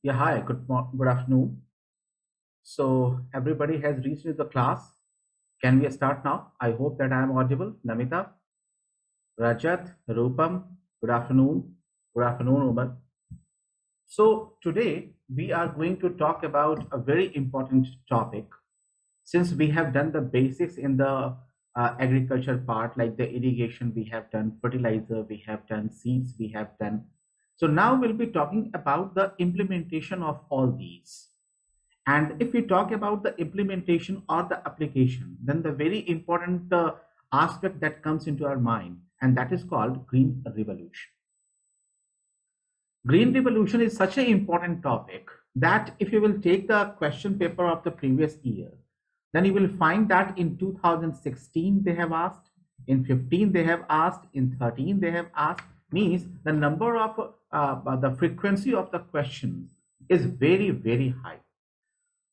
Yeah, hi, good afternoon. So everybody has reached the class. Can we start now? I hope that I am audible. Namita, Rajat, Rupam, good afternoon. Good afternoon, Umar. So today we are going to talk about a very important topic. Since we have done the basics in the agriculture part, like the irrigation, we have done fertilizer, we have done seeds, we have done. So now we'll be talking about the implementation of all these. And if we talk about the implementation or the application, then the very important aspect that comes into our mind, and that is called green revolution. Green revolution is such an important topic that if you will take the question paper of the previous year, then you will find that in 2016 they have asked, in 15 they have asked, in 13 they have asked, means the number of the frequency of the questions is very, very high.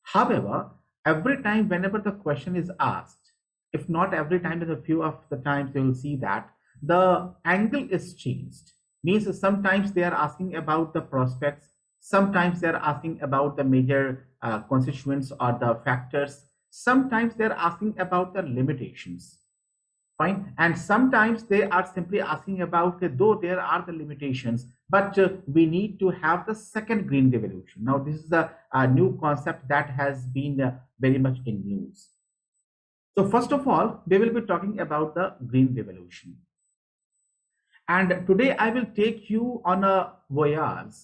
However, every time whenever the question is asked, if not every time, there's a few of the times you will see that the angle is changed. Means sometimes they are asking about the prospects, sometimes they are asking about the major constituents or the factors, sometimes they are asking about the limitations. Fine. And sometimes they are simply asking about, though there are the limitations, but we need to have the second green revolution. Now, this is a new concept that has been very much in news. So, first of all, we will be talking about the green revolution. And today I will take you on a voyage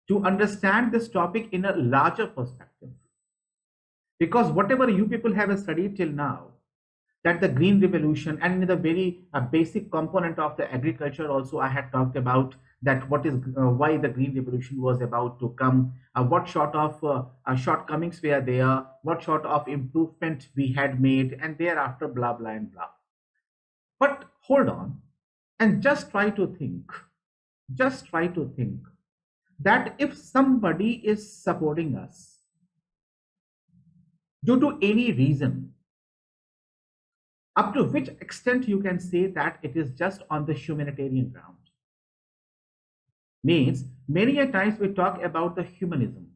to understand this topic in a larger perspective. Because whatever you people have studied till now, that the green revolution and in the very basic component of the agriculture also I had talked about that what is why the green revolution was about to come, what sort of shortcomings were there, what sort of improvement we had made, and thereafter blah blah and blah. But hold on and just try to think that if somebody is supporting us due to any reason, up to which extent you can say that it is just on the humanitarian ground. Means many a times we talk about the humanism.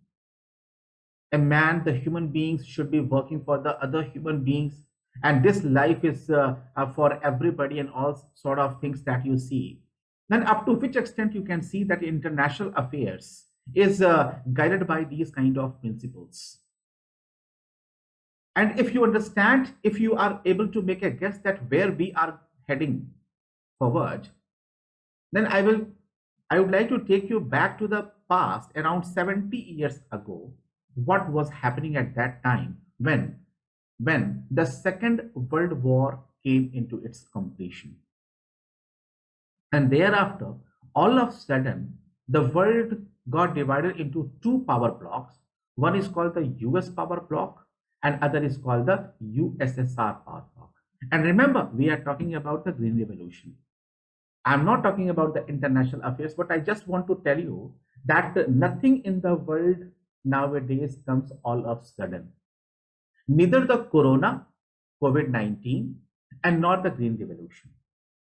A man, the human beings should be working for the other human beings, and this life is for everybody and all sort of things that you see. Then up to which extent you can see that international affairs is guided by these kind of principles. And if you understand, if you are able to make a guess that where we are heading forward, then I would like to take you back to the past around 70 years ago. What was happening at that time when the Second World War came into its completion. And thereafter, all of a sudden, the world got divided into two power blocks. One is called the US power block and other is called the USSR power block. And remember, we are talking about the Green Revolution. I'm not talking about the international affairs, but I just want to tell you that nothing in the world nowadays comes all of a sudden. Neither the corona, COVID-19, and nor the Green Revolution.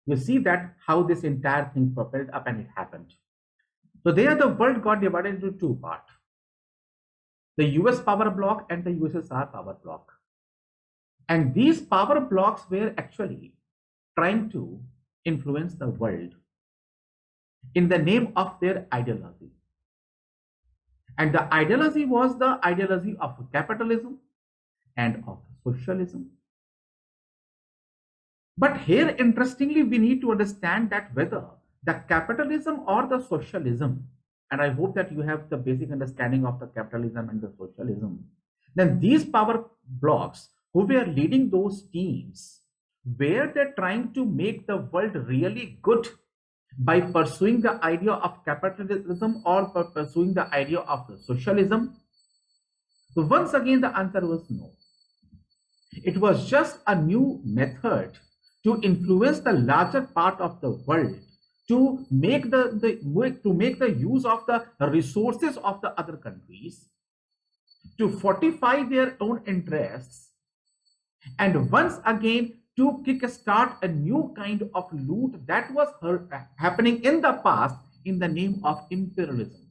You see that how this entire thing propelled up and it happened. So there the world got divided into two parts. The US power block and the USSR power block. And these power blocks were actually trying to influence the world in the name of their ideology. And the ideology was the ideology of capitalism and of socialism. But here, interestingly, we need to understand that whether the capitalism or the socialism, and I hope that you have the basic understanding of the capitalism and the socialism, then these power blocks who were leading those teams, were they trying to make the world really good by pursuing the idea of capitalism or by pursuing the idea of socialism? So once again, the answer was no. It was just a new method to influence the larger part of the world, to make the use of the resources of the other countries, to fortify their own interests, and once again to kickstart a new kind of loot that was happening in the past in the name of imperialism.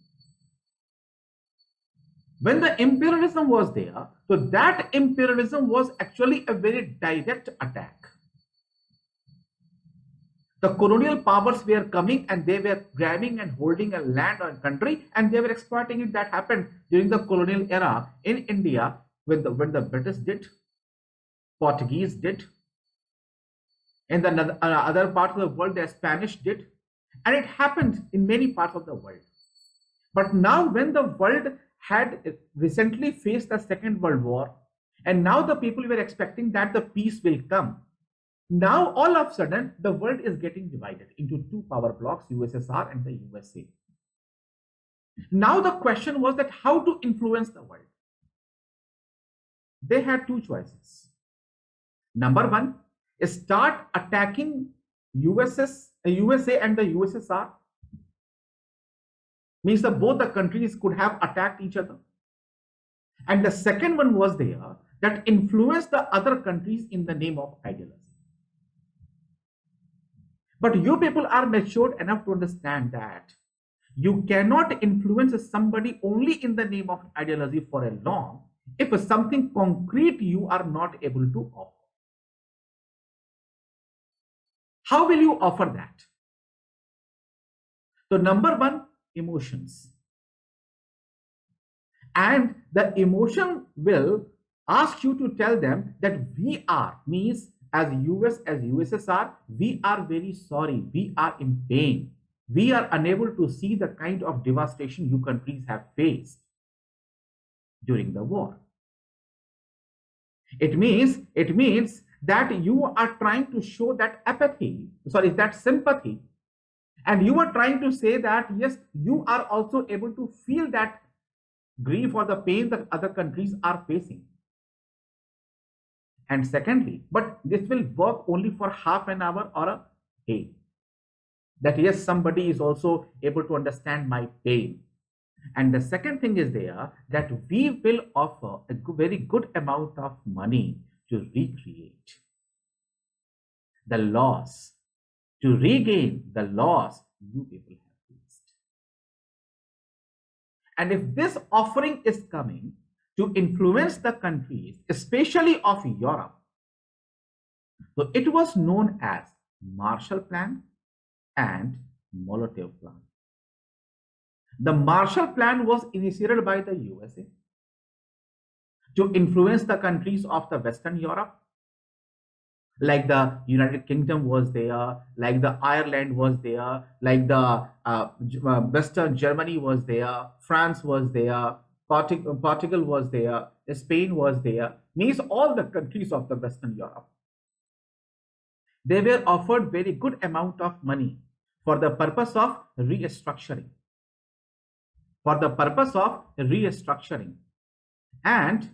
When the imperialism was there, so that imperialism was actually a very direct attack. The colonial powers were coming and they were grabbing and holding a land or country and they were exploiting it. That happened during the colonial era in India when the British did, Portuguese did, in the other parts of the world the Spanish did, and it happened in many parts of the world. But now when the world had recently faced the Second World War, and now the people were expecting that the peace will come. Now all of a sudden the world is getting divided into two power blocks, USSR and the USA. Now the question was that how to influence the world. They had two choices. Number one is start attacking USA and the USSR. Means that both the countries could have attacked each other. And the second one was there that influence the other countries in the name of ideology. But you people are matured enough to understand that you cannot influence somebody only in the name of ideology for a long if something concrete you are not able to offer. How will you offer that? So number one, emotions. And the emotion will ask you to tell them that we are, means as US, as USSR, we are very sorry, we are in pain. We are unable to see the kind of devastation you countries have faced during the war. It means that you are trying to show that apathy, sorry, that sympathy, and you are trying to say that yes, you are also able to feel that grief or the pain that other countries are facing. And secondly, but this will work only for half an hour or a day. That yes, somebody is also able to understand my pain. And the second thing is there that we will offer a very good amount of money to recreate the loss, to regain the loss you people have faced. And if this offering is coming to influence the countries, especially of Europe, so it was known as Marshall Plan and Molotov Plan. The Marshall Plan was initiated by the USA to influence the countries of the Western Europe, like the United Kingdom was there, like the Ireland was there, like the Western Germany was there, France was there, Portugal was there, Spain was there, means all the countries of the Western Europe. They were offered very good amount of money for the purpose of restructuring. And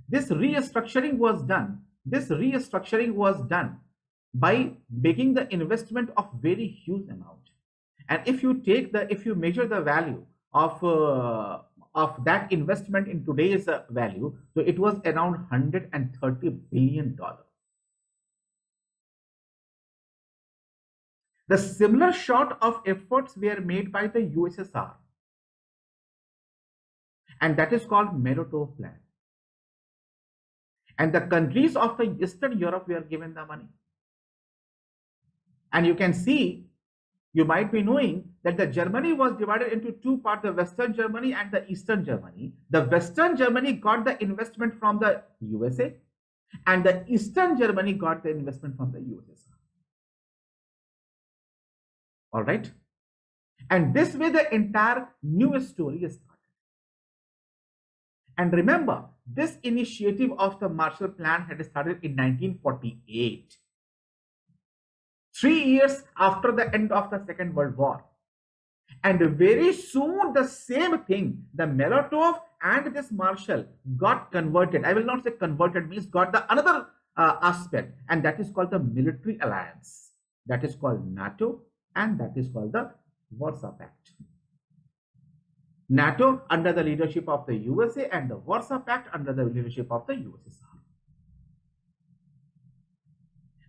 this restructuring was done. This restructuring was done by making the investment of very huge amount. And if you measure the value of that investment in today's value, so it was around $130 billion. The similar sort of efforts were made by the USSR, and that is called Molotov Plan. And the countries of the Eastern Europe were given the money. And you can see, you might be knowing that the Germany was divided into two parts, the Western Germany and the Eastern Germany. The Western Germany got the investment from the USA, and the Eastern Germany got the investment from the USSR. All right. And this way the entire new story is started. And remember, this initiative of the Marshall Plan had started in 1948, 3 years after the end of the Second World War. And very soon the same thing, the Molotov and this Marshall got converted. I will not say converted, means got the another aspect, and that is called the military alliance. That is called NATO, and that is called the Warsaw Pact. NATO under the leadership of the USA and the Warsaw Pact under the leadership of the USSR.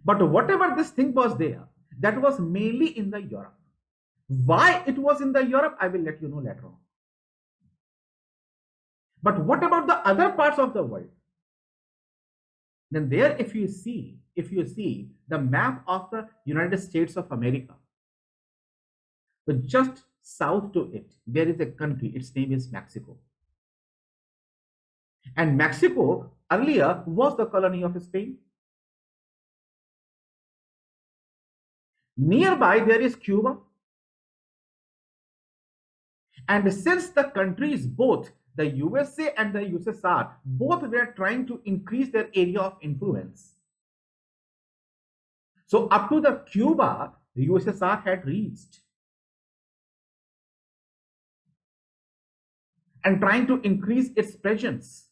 But whatever this thing was there, that was mainly in the Europe. Why it was in the Europe, I will let you know later on. But what about the other parts of the world? Then there, if you see the map of the United States of America, so just south to it, there is a country, its name is Mexico. And Mexico earlier was the colony of Spain. Nearby, there is Cuba. And since the countries, both the USA and the USSR, both were trying to increase their area of influence. So up to the Cuba, the USSR had reached. And trying to increase its presence.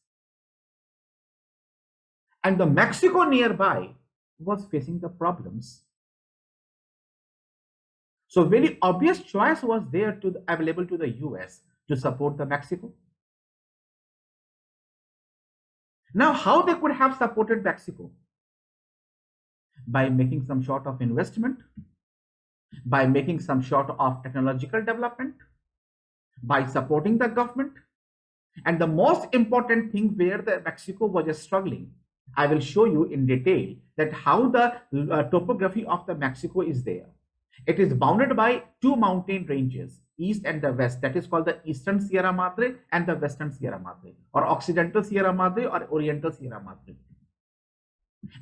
And the Mexico nearby was facing the problems. So very obvious choice was there available to the US to support the Mexico. Now, how they could have supported Mexico? By making some sort of investment, by making some sort of technological development, by supporting the government. And the most important thing where the Mexico was struggling, I will show you in detail that how the topography of the Mexico is there. It is bounded by two mountain ranges, east and the west. That is called the Eastern Sierra Madre and the Western Sierra Madre, or Occidental Sierra Madre or Oriental Sierra Madre.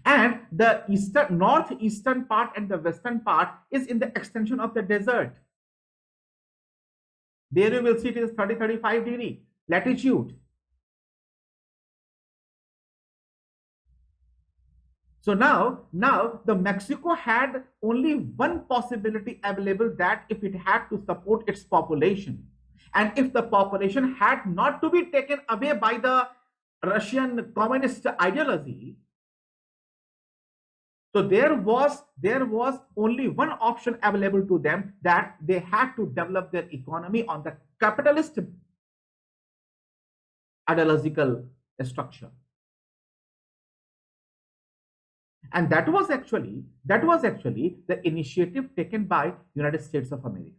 And the northeastern part and the western part is in the extension of the desert. There you will see it is 30-35 degree latitude. So now the Mexico had only one possibility available, that if it had to support its population, and if the population had not to be taken away by the Russian communist ideology, so there was only one option available to them, that they had to develop their economy on the capitalist ideological structure. And that was actually the initiative taken by United States of America.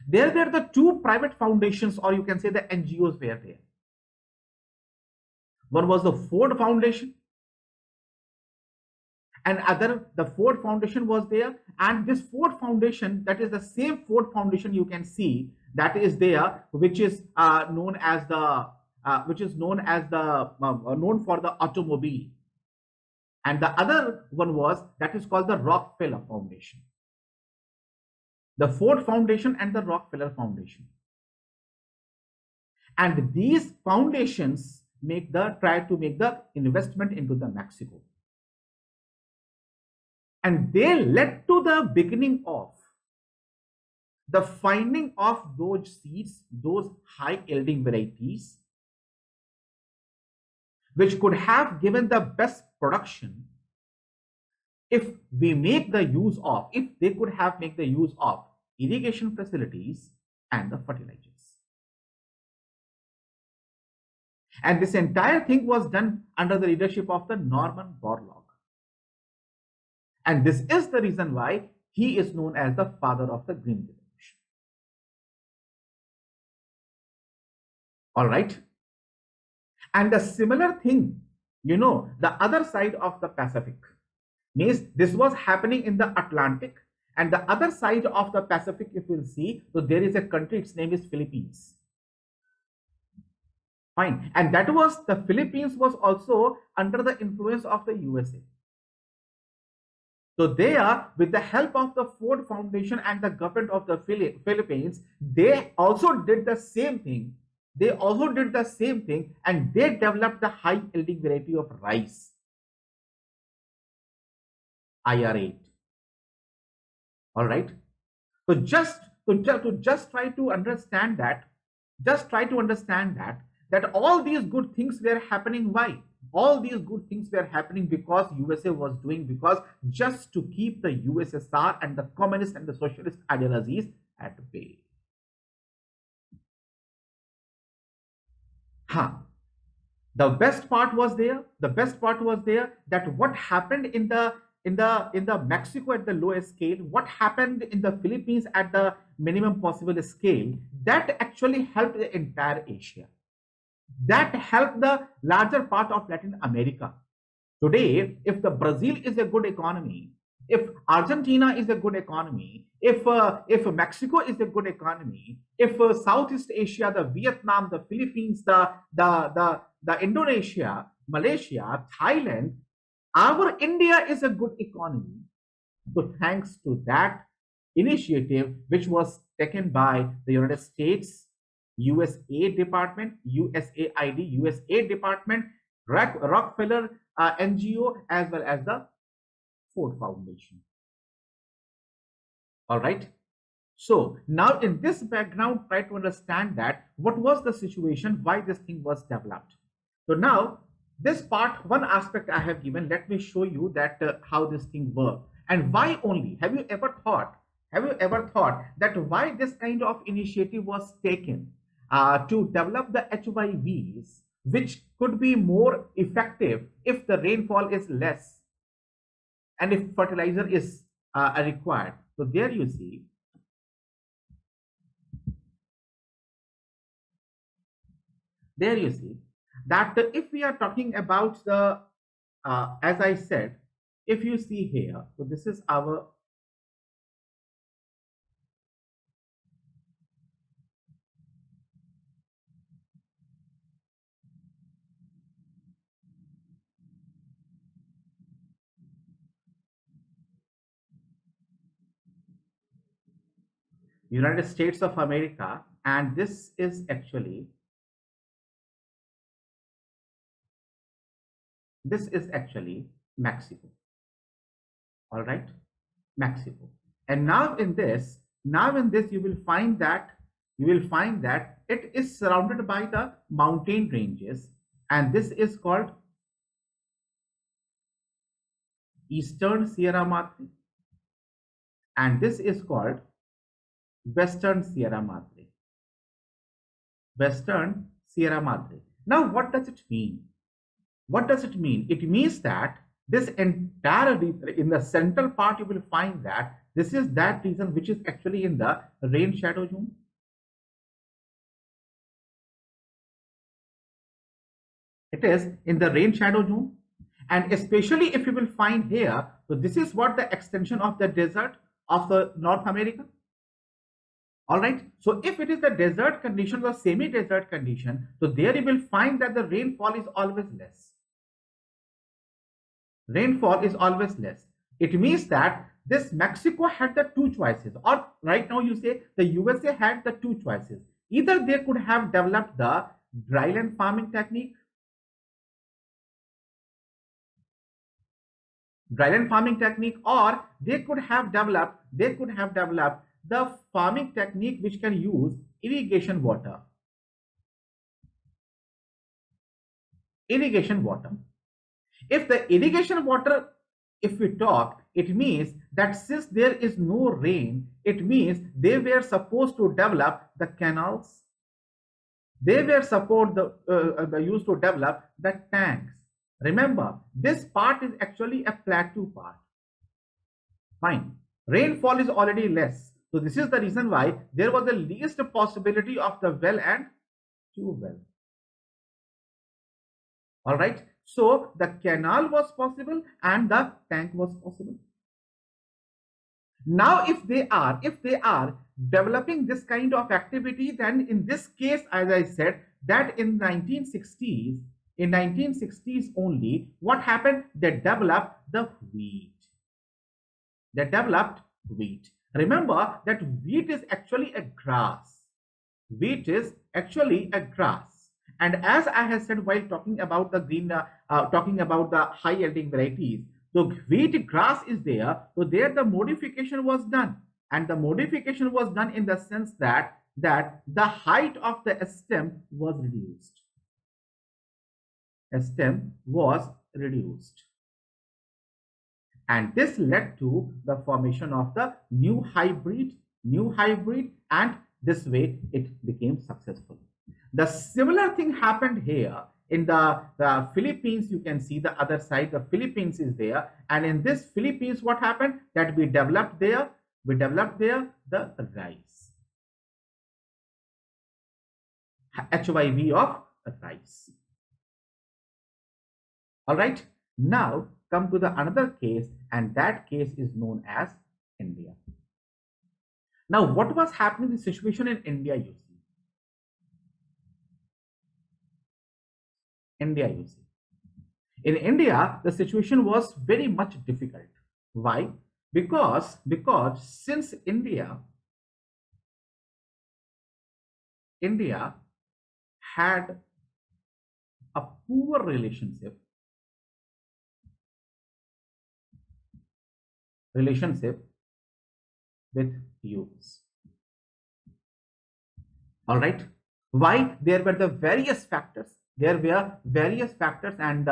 There were the two private foundations, or you can say the NGOs were there. One was the Ford Foundation, and other, the Ford Foundation was there. And this Ford Foundation, that is the same Ford Foundation you can see that is there, which is known for the automobile. And the other one that is called the Rockefeller Foundation. The Ford Foundation and the Rockefeller Foundation. And these foundations try to make the investment into the Mexico. And they led to the beginning of the finding of those seeds, those high yielding varieties, which could have given the best production if they could have made the use of irrigation facilities and the fertilizers. And this entire thing was done under the leadership of the Norman Borlaug. And this is the reason why he is known as the father of the Green Revolution. All right. And the similar thing, the other side of the Pacific, means this was happening in the Atlantic, and the other side of the Pacific, if you'll see, so there is a country, its name is Philippines. Fine. And the Philippines was also under the influence of the USA. So there, with the help of the Ford Foundation and the government of the Philippines, they also did the same thing. And they developed the high yielding variety of rice, IR8. All right. So just try to understand that. That all these good things were happening. Why? All these good things were happening because USA was doing, because just to keep the USSR and the communist and the socialist ideologies at bay. The best part was there. That what happened in the in the Mexico at the lowest scale, what happened in the Philippines at the minimum possible scale, that actually helped the entire Asia. That helped the larger part of Latin America. Today, if the Brazil is a good economy, if Argentina is a good economy, if Mexico is a good economy, if Southeast Asia, the Vietnam, the Philippines, the Indonesia, Malaysia, Thailand, our India is a good economy. So thanks to that initiative, which was taken by the United States, USA Department, USAID, USA Department, Rockefeller NGO, as well as the Ford Foundation. All right. So now in this background, try to understand that what was the situation, why this thing was developed. So now this part, one aspect I have given, let me show you that how this thing works and why only. Have you ever thought that why this kind of initiative was taken to develop the HYVs, which could be more effective if the rainfall is less and if fertilizer is required? So there you see, that if we are talking about the, as I said, if you see here, so this is our United States of America, and this is actually Mexico. All right, Mexico. And now in this you will find that it is surrounded by the mountain ranges, and this is called Eastern Sierra Madre, and this is called Western Sierra Madre. Western Sierra Madre. Now, what does it mean? What does it mean? It means that this entire region, in the central part, you will find that this is that region which is actually in the rain shadow zone. It is in the rain shadow zone. And especially if you will find here, so this is what the extension of the desert of the North America. All right. So if it is the desert condition or semi-desert condition, so there you will find that the rainfall is always less. Rainfall is always less. It means that this Mexico had the two choices, or right now you say the USA had the two choices. Either they could have developed the dryland farming technique, or they could have developed the farming technique which can use irrigation water. If the irrigation water, if we talk, it means that since there is no rain, it means they were supposed to develop the canals. They were supposed used to develop the tanks. Remember, this part is actually a plateau part. Fine. Rainfall is already less. So this is the reason why there was the least possibility of the well and tube well. All right. So the canal was possible and the tank was possible. Now, if they are developing this kind of activity, then in this case, as I said, that in 1960s, only, what happened? They developed the wheat. Remember that wheat is actually a grass. And as I have said while talking about the high yielding varieties, so wheat grass is there. So there the modification was done, and the modification was done in the sense that the height of the stem was reduced. And this led to the formation of the new hybrid, and this way it became successful. The similar thing happened here the Philippines, you can see the other side, the Philippines is there. And in this Philippines, what happened? That we developed there the rice. HYV of rice. All right. Now come to the another case, and that case is known as India. Now, what was happening, the situation in India, you see. In India, the situation was very much difficult. Why? Because since India had a poor relationship with US. All right. Why? There were various factors, and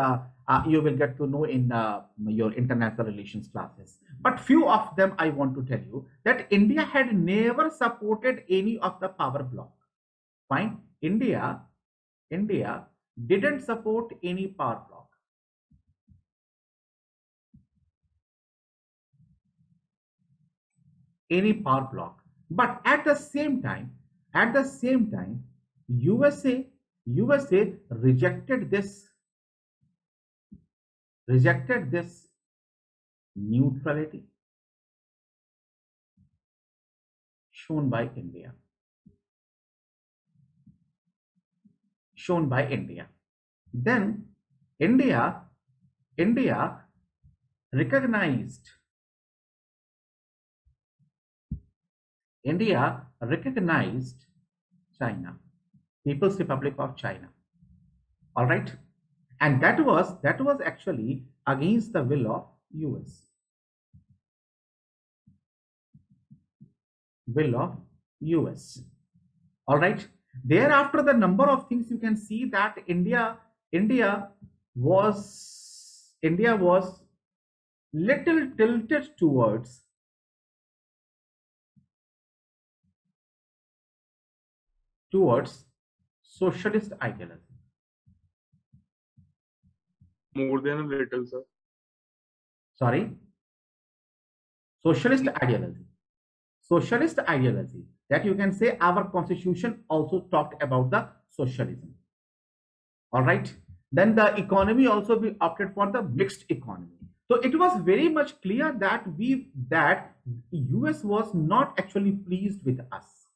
you will get to know in your international relations classes. But few of them I want to tell you that India had never supported any of the power bloc. Fine. India didn't support any power bloc. But at the same time, USA rejected this neutrality shown by India. Then India recognized China, People's Republic of China. All right. And that was actually against the will of US. All right. Thereafter, the number of things you can see that India was little tilted towards socialist idealism. More than a little, sir. Sorry? Socialist ideology. That you can say our constitution also talked about the socialism. All right. Then the economy also we opted for the mixed economy. So it was very much clear that US was not actually pleased with us.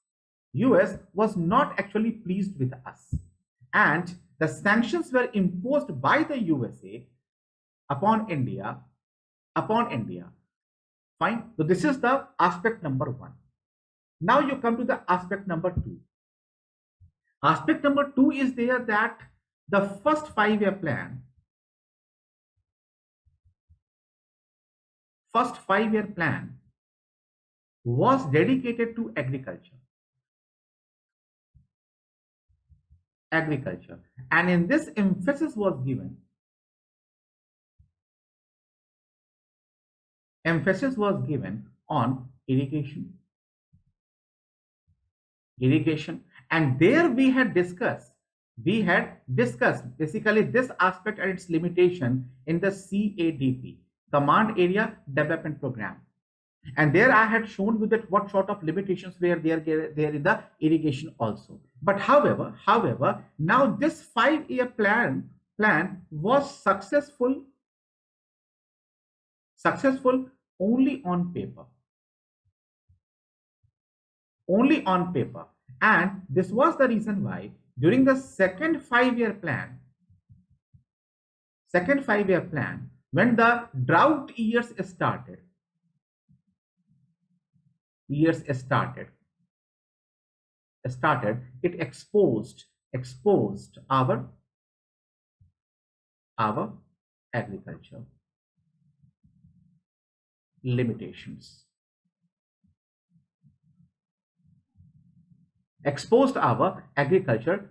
And the sanctions were imposed by the USA upon India. Fine. So this is the aspect number 1. Now you come to the aspect number 2. Aspect number 2 is there that the first 5-year plan was dedicated to agriculture. And in this, emphasis was given on irrigation. And there we had discussed basically this aspect and its limitation in the CADP, Command Area Development Program. And there I had shown you that what sort of limitations were there in the irrigation also. But however, now this 5-year plan was successful only on paper. And this was the reason why during the second 5-year plan, when the drought years started, it exposed our agriculture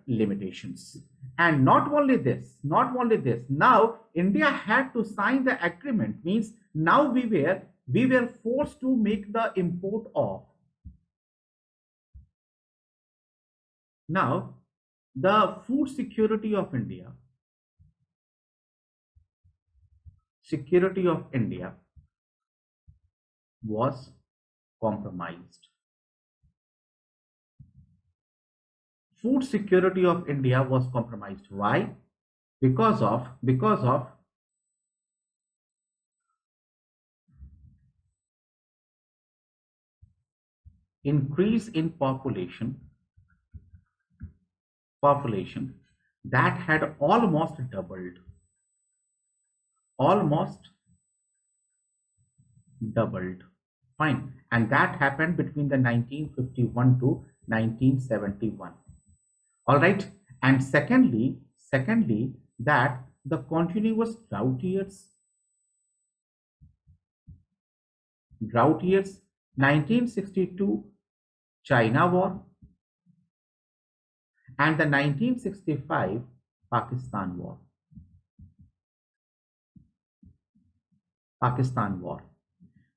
limitations. And not only this, now India had to sign the agreement, means now we were forced to make the import of. Now the food security of India security of India was compromised. Food security of India was compromised. Why? Because of increase in population that had almost doubled. Fine. And that happened between the 1951 to 1971. All right. And secondly, that the continuous drought years, 1962 China War and the 1965 Pakistan War.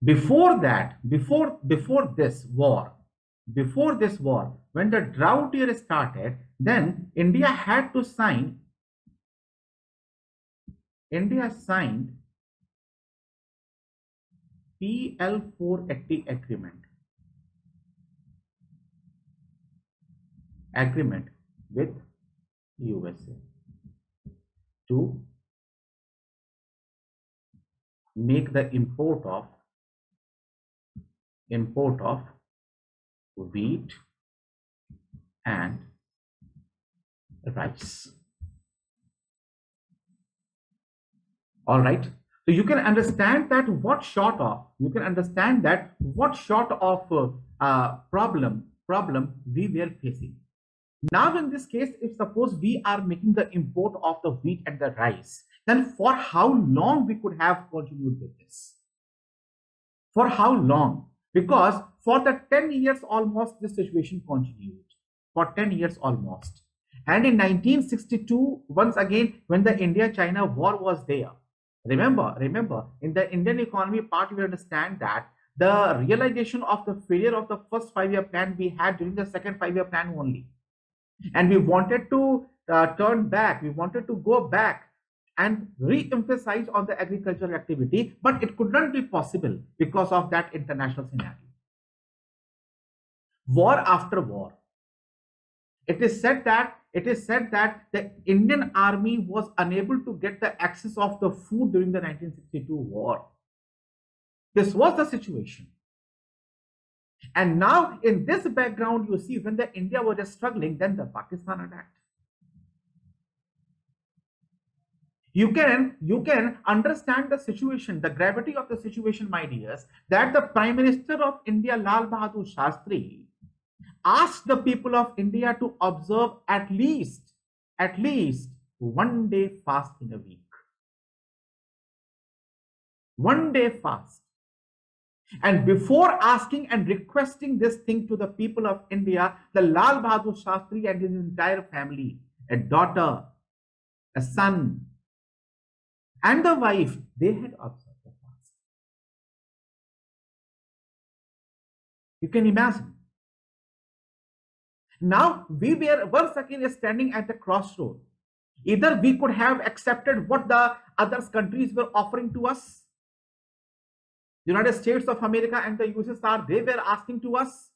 Before that, before this war, when the drought year started, then India signed PL 480 agreement with USA to make the import of wheat and rice. All right. So you can understand that what sort of problem we were facing. Now in this case, if suppose we are making the import of the wheat and the rice, then for how long we could have continued with this? For how long? Because for the 10 years almost this situation continued. For 10 years almost. And in 1962, once again, when the India-China war was there, remember, in the Indian economy part, we understand that the realization of the failure of the first 5-year plan we had during the second 5-year plan only. And we wanted to turn back, we wanted to go back and re-emphasize on the agricultural activity, but it could not be possible because of that international scenario. War after war. It is said that the Indian army was unable to get the access of the food during the 1962 war. This was the situation. And now in this background, you see when the India was just struggling, then the Pakistan attacked. You can understand the situation, the gravity of the situation, my dears, that the Prime Minister of India, Lal Bahadur Shastri, asked the people of India to observe at least 1 day fast in a week. 1 day fast. And before asking and requesting this thing to the people of India, the Lal Bahadur Shastri and his entire family, a daughter, a son, and the wife, they had observed the fast. You can imagine. Now we were once again standing at the crossroad. Either we could have accepted what the other countries were offering to us. United States of America and the USSR, they were asking to us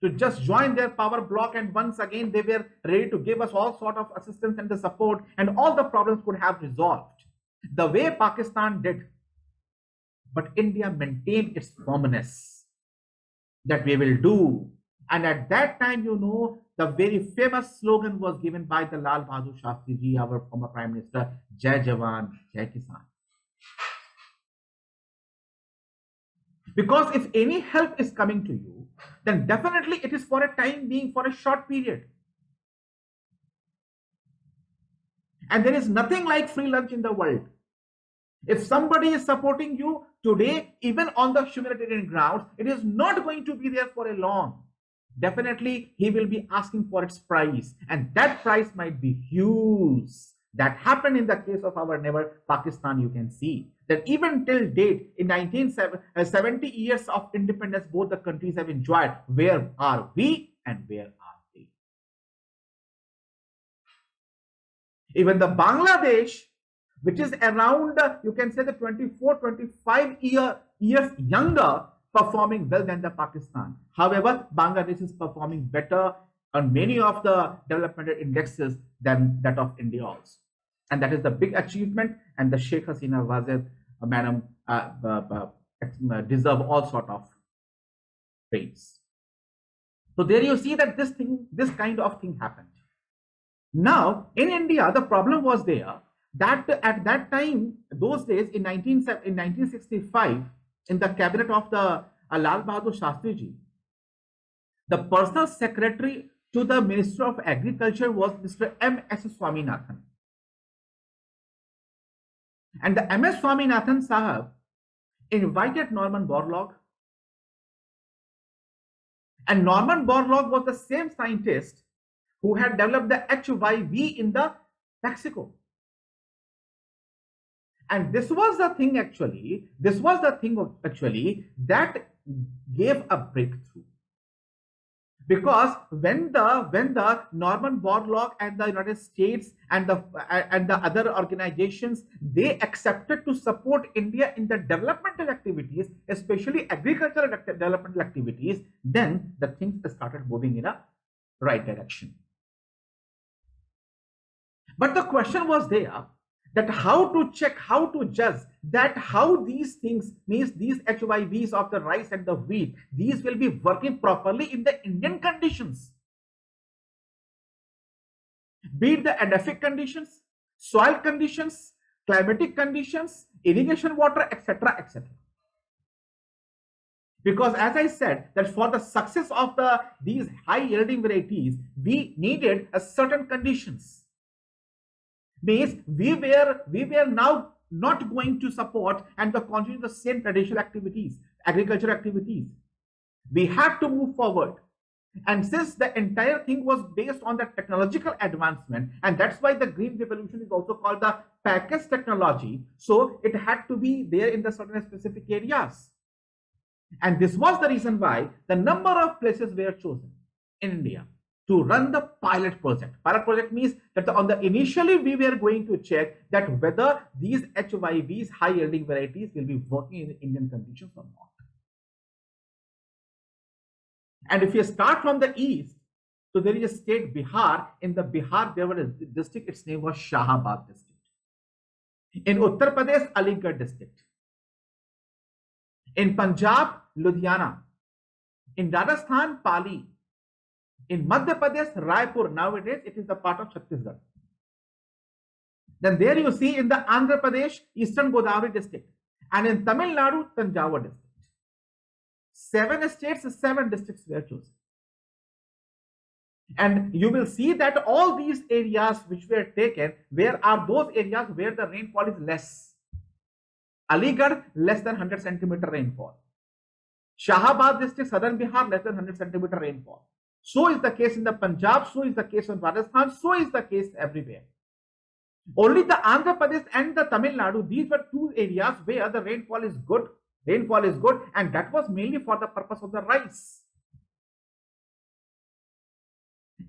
to just join their power block, and once again they were ready to give us all sort of assistance and the support, and all the problems could have resolved the way Pakistan did. But India maintained its firmness that we will do. And at that time, you know, the very famous slogan was given by the Lal Bahadur Shastri ji, our former Prime Minister, Jai Jawan, Jai Kisan. Because if any help is coming to you, then definitely it is for a time being, for a short period. And there is nothing like free lunch in the world. If somebody is supporting you today, even on the humanitarian grounds, it is not going to be there for a long. Definitely, he will be asking for its price, and that price might be huge. That happened in the case of our neighbor Pakistan. You can see that even till date, in 70 years of independence, both the countries have enjoyed. Where are we and where are they? Even the Bangladesh, which is around, you can say, the 24, 25 years younger, performing well than the Pakistan. However, Bangladesh is performing better on many of the developmental indexes than that of India also. And that is the big achievement, and the Sheikh Hasina Wajid, madam, deserve all sort of praise. So there you see that this kind of thing happened. Now, in India, the problem was there that at that time, those days, in 1965, in the cabinet of the Lal Bahadur Shastri ji, the personal secretary to the Minister of Agriculture was Mr. M.S. Swaminathan. And the M.S. Swaminathan Sahab invited Norman Borlaug. And Norman Borlaug was the same scientist who had developed the HYV in the Mexico. And this was the thing actually that gave a breakthrough. Because when the Norman Borlaug and the United States and the other organizations, they accepted to support India in the developmental activities, especially agricultural developmental activities, then the things started moving in a right direction. But the question was there that how to check, how to judge that how these things, means these HYVs of the rice and the wheat, these will be working properly in the Indian conditions. Be it the edaphic conditions, soil conditions, climatic conditions, irrigation water, etc., etc. Because as I said, that for the success of these high yielding varieties, we needed a certain conditions. Means we were now not going to support and to continue the same traditional activities, agricultural activities. We had to move forward. And since the entire thing was based on the technological advancement, and that's why the Green Revolution is also called the package technology, so it had to be there in the certain specific areas. And this was the reason why the number of places were chosen in India to run the pilot project. Pilot project means that initially we were going to check that whether these HYVs, high yielding varieties, will be working in Indian conditions or not. And if you start from the east, so there is a state Bihar. In the Bihar, there was a district, its name was Shahabad district. In Uttar Pradesh, Aligarh district. In Punjab, Ludhiana. In Rajasthan, Pali. In Madhya Pradesh, Raipur, nowadays it is the part of Chhattisgarh. Then there you see in the Andhra Pradesh, Eastern Godavari district, and in Tamil Nadu, Tanjavur district. 7 states, 7 districts were chosen. And you will see that all these areas which were taken, where are those areas where the rainfall is less. Aligarh, less than 100 centimeter rainfall. Shahabad district, Southern Bihar, less than 100 centimeter rainfall. So is the case in the Punjab, so is the case in Rajasthan, so is the case everywhere. Only the Andhra Pradesh and the Tamil Nadu, these were 2 areas where the rainfall is good. Rainfall is good, and that was mainly for the purpose of the rice.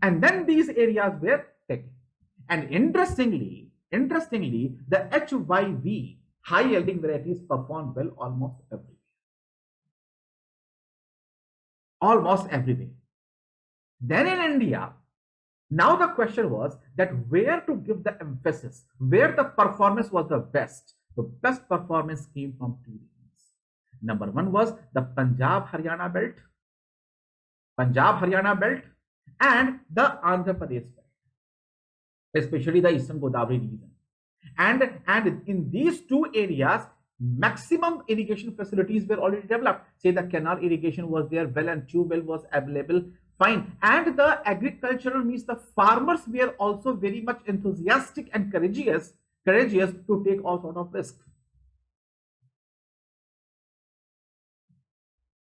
And then these areas were taken. And interestingly, the HYV, high yielding varieties, performed well almost everywhere. Almost everywhere. Then in India, now the question was that where to give the emphasis, where the performance was the best. The best performance came from 2 regions. Number 1 was the Punjab-Haryana belt, and the Andhra Pradesh belt, especially the Eastern Godavari region. And in these 2 areas, maximum irrigation facilities were already developed. Say the canal irrigation was there, well and tube well was available, fine. And the agricultural, means the farmers were also very much enthusiastic and courageous to take all sort of risks.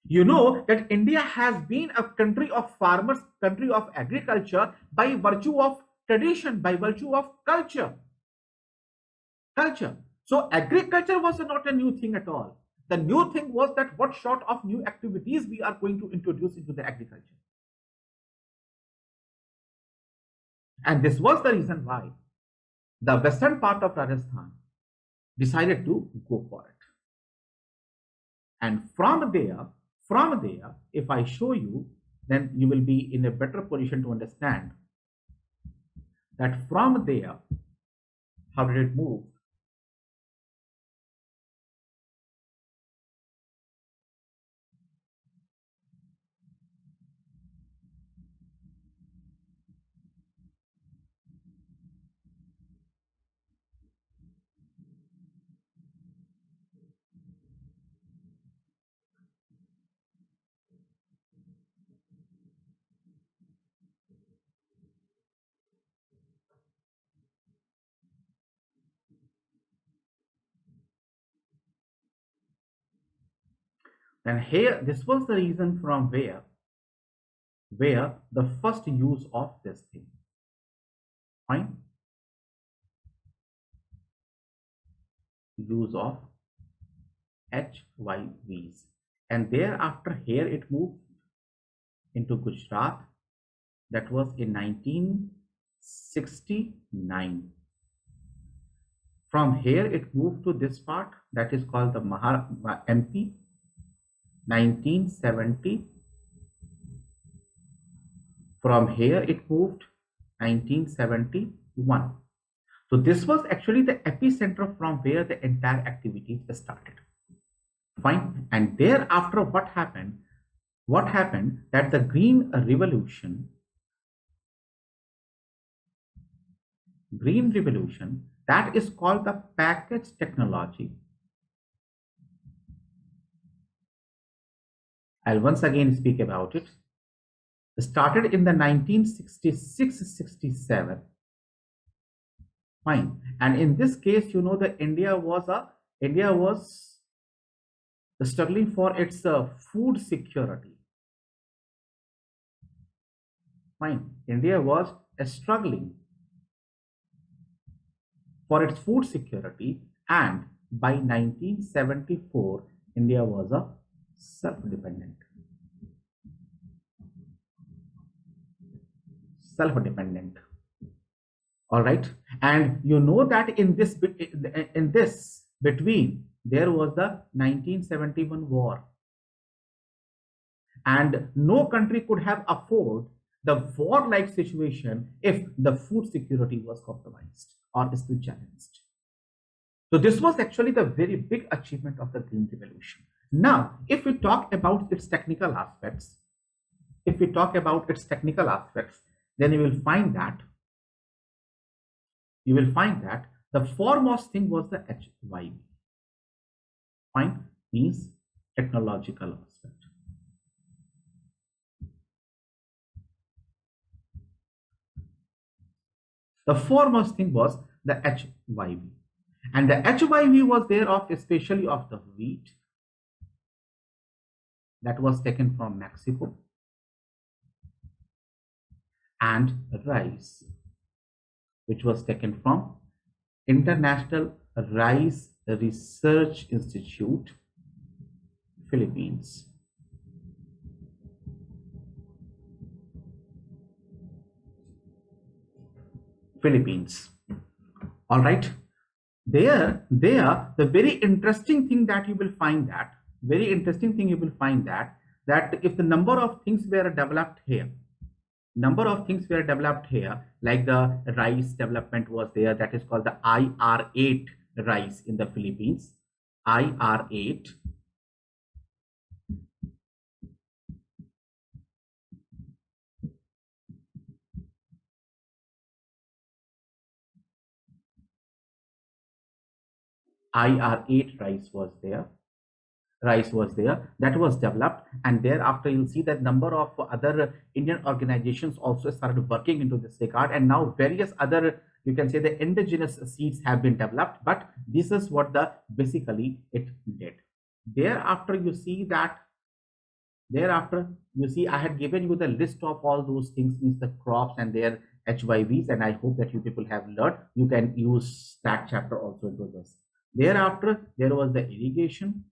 You know that India has been a country of farmers, country of agriculture, by virtue of tradition, by virtue of culture. So agriculture was not a new thing at all. The new thing was that what sort of new activities we are going to introduce into the agriculture. And this was the reason why the western part of Rajasthan, decided to go for it. And from there, if I show you, then you will be in a better position to understand that from there, how did it move? And here, this was the reason from where the first use of this thing. Fine. Use of HYVs. And thereafter, here it moved into Gujarat. That was in 1969. From here, it moved to this part that is called the MP, 1970. From here, it moved 1971. So this was actually the epicenter from where the entire activities started. Fine. And thereafter, what happened? What happened that the Green Revolution, that is called the package technology. I'll once again speak about it. Started in the 1966-67. Fine. And in this case, you know, that India was struggling for its food security. Fine. India was struggling for its food security, and by 1974, India was a self-dependent. All right. And you know that in this between, there was the 1971 war. And no country could have afforded the war-like situation if the food security was compromised or still challenged. So this was actually the very big achievement of the Green Revolution. Now, if we talk about its technical aspects, then you will find that the foremost thing was the HYV. Fine, means technological aspect. The foremost thing was the HYV. And the HYV was there of especially of the wheat that was taken from Mexico, and rice, which was taken from International Rice Research Institute, Philippines. All right. There, the very interesting thing that you will find that, that if the number of things were developed here, like the rice development was there, that is called the IR8 rice in the Philippines, IR8. IR8 rice was there, that was developed, and thereafter you'll see that number of other Indian organizations also started working into this regard, and now various other, you can say, the indigenous seeds have been developed, but this is what the basically it did. Thereafter you see I had given you the list of all those things, means the crops and their HYVs, and I hope that you people have learned. You can use that chapter also into this. Thereafter, there was the irrigation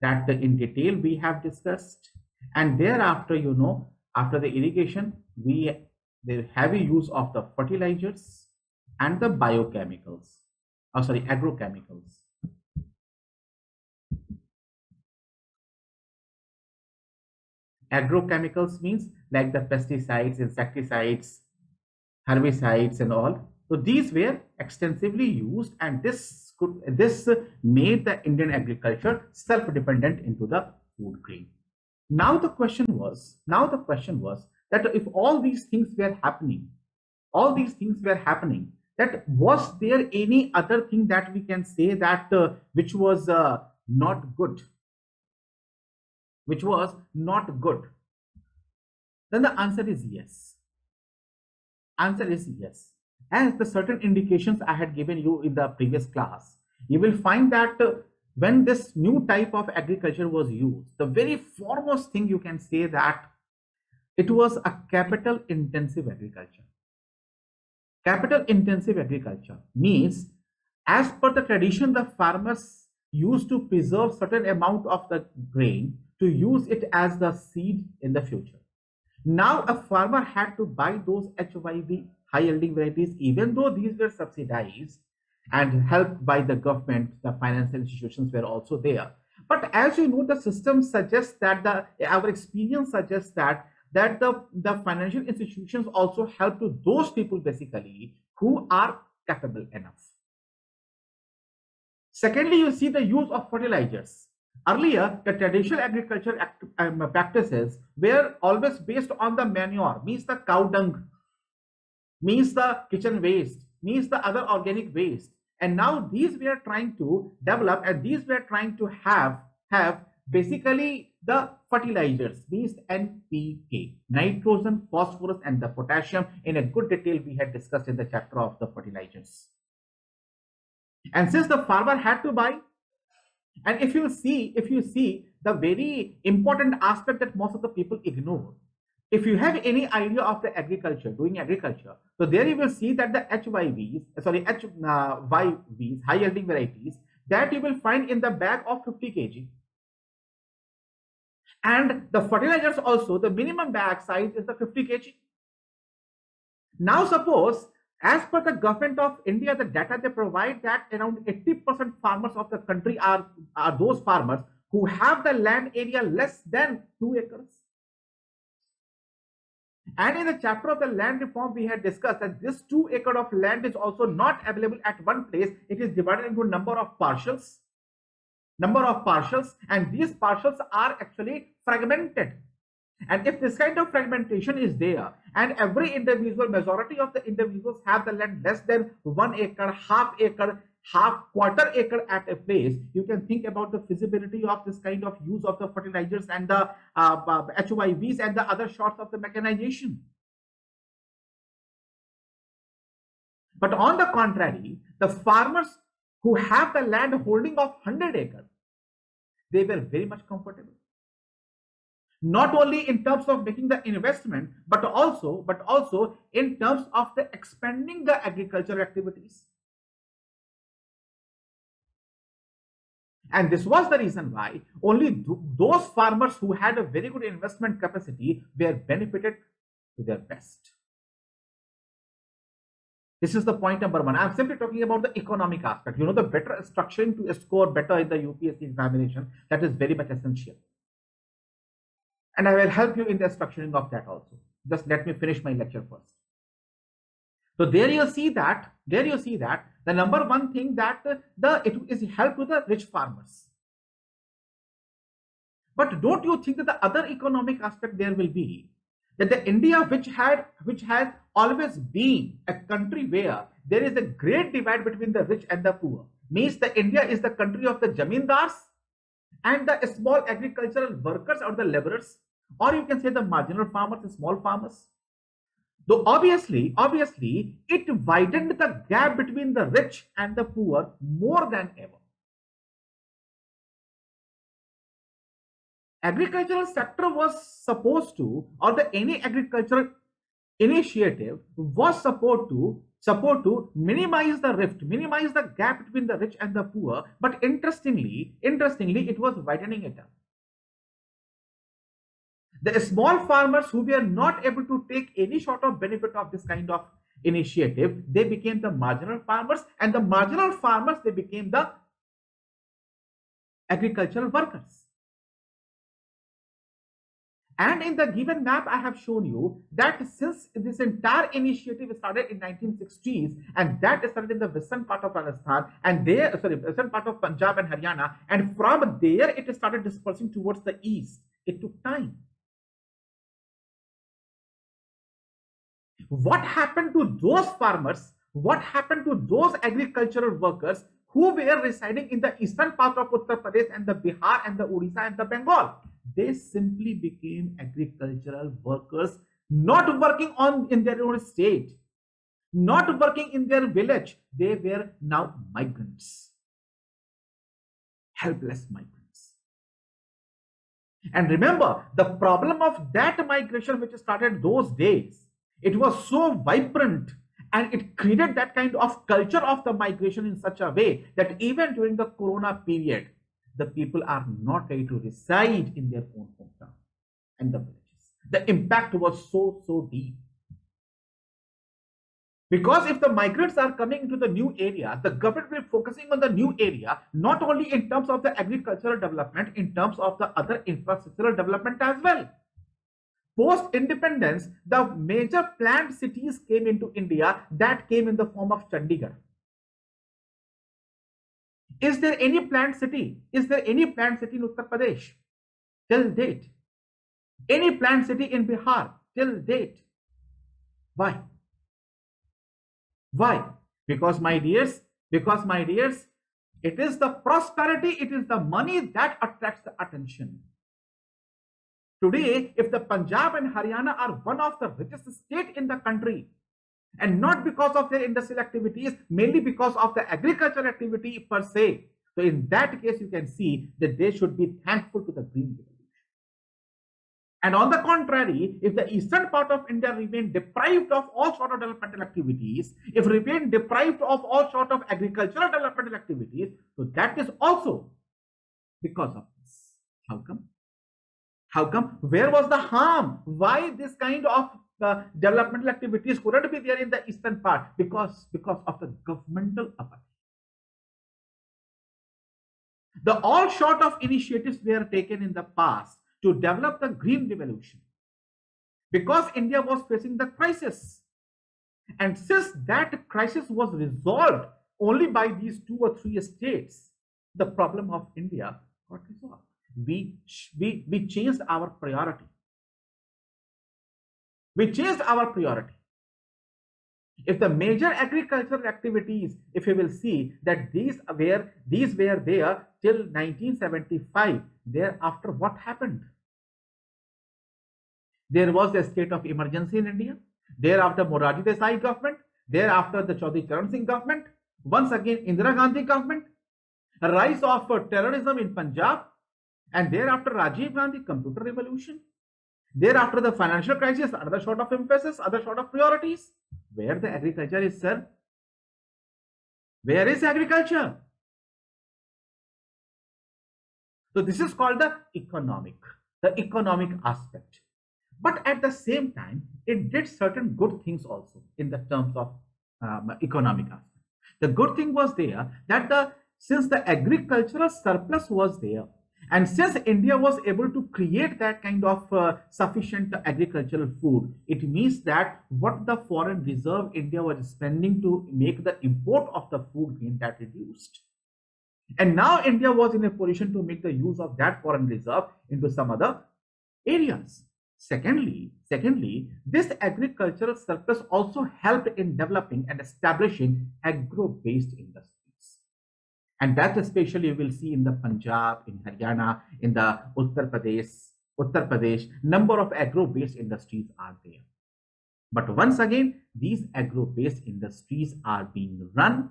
that in detail we have discussed, and thereafter, you know, after the irrigation, the heavy use of the fertilizers and the biochemicals. agrochemicals. Agrochemicals means like the pesticides, insecticides, herbicides and all. So these were extensively used, and this made the Indian agriculture self-dependent into the food grain. Now the question was that if all these things were happening, that was there any other thing that we can say that which was not good, then the answer is yes. As the certain indications I had given you in the previous class, you will find that when this new type of agriculture was used, the very foremost thing you can say that it was a capital intensive agriculture. Capital intensive agriculture means, as per the tradition, the farmers used to preserve certain amount of the grain to use it as the seed in the future. Now a farmer had to buy those HYV, high yielding varieties, even though these were subsidized and helped by the government. The financial institutions were also there. But as you know, the system suggests that our experience suggests that the financial institutions also help to those people basically who are capable enough. Secondly, you see the use of fertilizers. Earlier, the traditional agriculture practices were always based on the manure, means the cow dung, means the kitchen waste, means the other organic waste. And now these we are trying to develop, and these we are trying to have basically the fertilizers, means NPK, nitrogen, phosphorus, and the potassium. In a good detail we had discussed in the chapter of the fertilizers. And since the farmer had to buy, and if you see the very important aspect that most of the people ignore, if you have any idea of the doing agriculture, so there you will see that the HYVs, high yielding varieties, that you will find in the bag of 50 kg. And the fertilizers also, the minimum bag size is the 50 kg. Now suppose, as per the government of India, the data they provide that around 80% farmers of the country are those farmers who have the land area less than 2 acres. And in the chapter of the land reform, we had discussed that this 2 acre of land is also not available at one place. It is divided into a number of parcels, and these parcels are actually fragmented. And if this kind of fragmentation is there, and every individual, majority of the individuals have the land less than 1 acre, half acre, quarter acre at a place, you can think about the feasibility of this kind of use of the fertilizers and the HYVs and the other sorts of the mechanization. But on the contrary, the farmers who have the land holding of 100 acres, they were very much comfortable. Not only in terms of making the investment, but also in terms of the expanding the agricultural activities. And this was the reason why only those farmers who had a very good investment capacity were benefited to their best. This is the point number one. I'm simply talking about the economic aspect. You know, the better structuring to score better in the UPSC examination, that is very much essential. And I will help you in the structuring of that also. Just let me finish my lecture first. So there you see that the number one thing that it is help to the rich farmers. But don't you think that the other economic aspect there will be that the India, which has always been a country where there is a great divide between the rich and the poor, means the India is the country of the jamindars and the small agricultural workers or the laborers, or you can say the marginal farmers, the small farmers. Though obviously it widened the gap between the rich and the poor more than ever. Agricultural sector was supposed to, or any agricultural initiative was supposed to minimize the rift, minimize the gap between the rich and the poor. But interestingly, it was widening it up. The small farmers who were not able to take any sort of benefit of this kind of initiative, they became the marginal farmers, and the marginal farmers, they became the agricultural workers. And in the given map, I have shown you that since this entire initiative started in 1960s, and that started in the western part of Rajasthan, and there, sorry, western part of Punjab and Haryana, and from there it started dispersing towards the east. It took time. What happened to those farmers? What happened to those agricultural workers who were residing in the eastern part of Uttar Pradesh and the Bihar and the Odisha and the Bengal? They simply became agricultural workers, not working in their own state, not working in their village. They were now migrants, helpless migrants. And remember, the problem of that migration which started those days, it was so vibrant, and it created that kind of culture of the migration in such a way that even during the Corona period, the people are not ready to reside in their own hometown and the villages. The impact was so deep. Because if the migrants are coming into the new area, the government will be focusing on the new area, not only in terms of the agricultural development, in terms of the other infrastructural development as well. Post-independence, the major planned cities came into India that came in the form of Chandigarh. Is there any planned city? Is there any planned city in Uttar Pradesh till date? Any planned city in Bihar till date? Why? Why? Because my dears, it is the prosperity, it is the money that attracts the attention. Today, if the Punjab and Haryana are one of the richest states in the country, and not because of their industrial activities, mainly because of the agricultural activity per se. So in that case, you can see that they should be thankful to the Green Revolution. And on the contrary, if the eastern part of India remained deprived of all sort of developmental activities, if remained deprived of all sort of agricultural developmental activities, so that is also because of this. How come? How come? Where was the harm? Why this kind of developmental activities couldn't be there in the eastern part? Because of the governmental apathy. The all sort of initiatives were taken in the past to develop the Green Revolution, because India was facing the crisis. And since that crisis was resolved only by these 2 or 3 states, the problem of India got resolved. We changed our priority. We changed our priority. If the major agricultural activities, if you will see that these were there till 1975, thereafter what happened? There was a state of emergency in India. Thereafter, Morarji Desai government. Thereafter, the Chaudhry Charan Singh government. Once again, Indira Gandhi government. A rise of terrorism in Punjab. And thereafter, Rajiv Gandhi, computer revolution. Thereafter, the financial crisis, another sort of emphasis, other sort of priorities. Where the agriculture is, sir? Where is agriculture? So this is called the economic aspect. But at the same time, it did certain good things also in the terms of economic aspect. The good thing was there that since the agricultural surplus was there, and since India was able to create that kind of sufficient agricultural food, it means that what the foreign reserve India was spending to make the import of the food grain, that reduced. And now India was in a position to make the use of that foreign reserve into some other areas. Secondly, this agricultural surplus also helped in developing and establishing agro-based industries. And that especially you will see in the Punjab, in Haryana, in the Uttar Pradesh, number of agro-based industries are there. But once again, these agro-based industries are being run,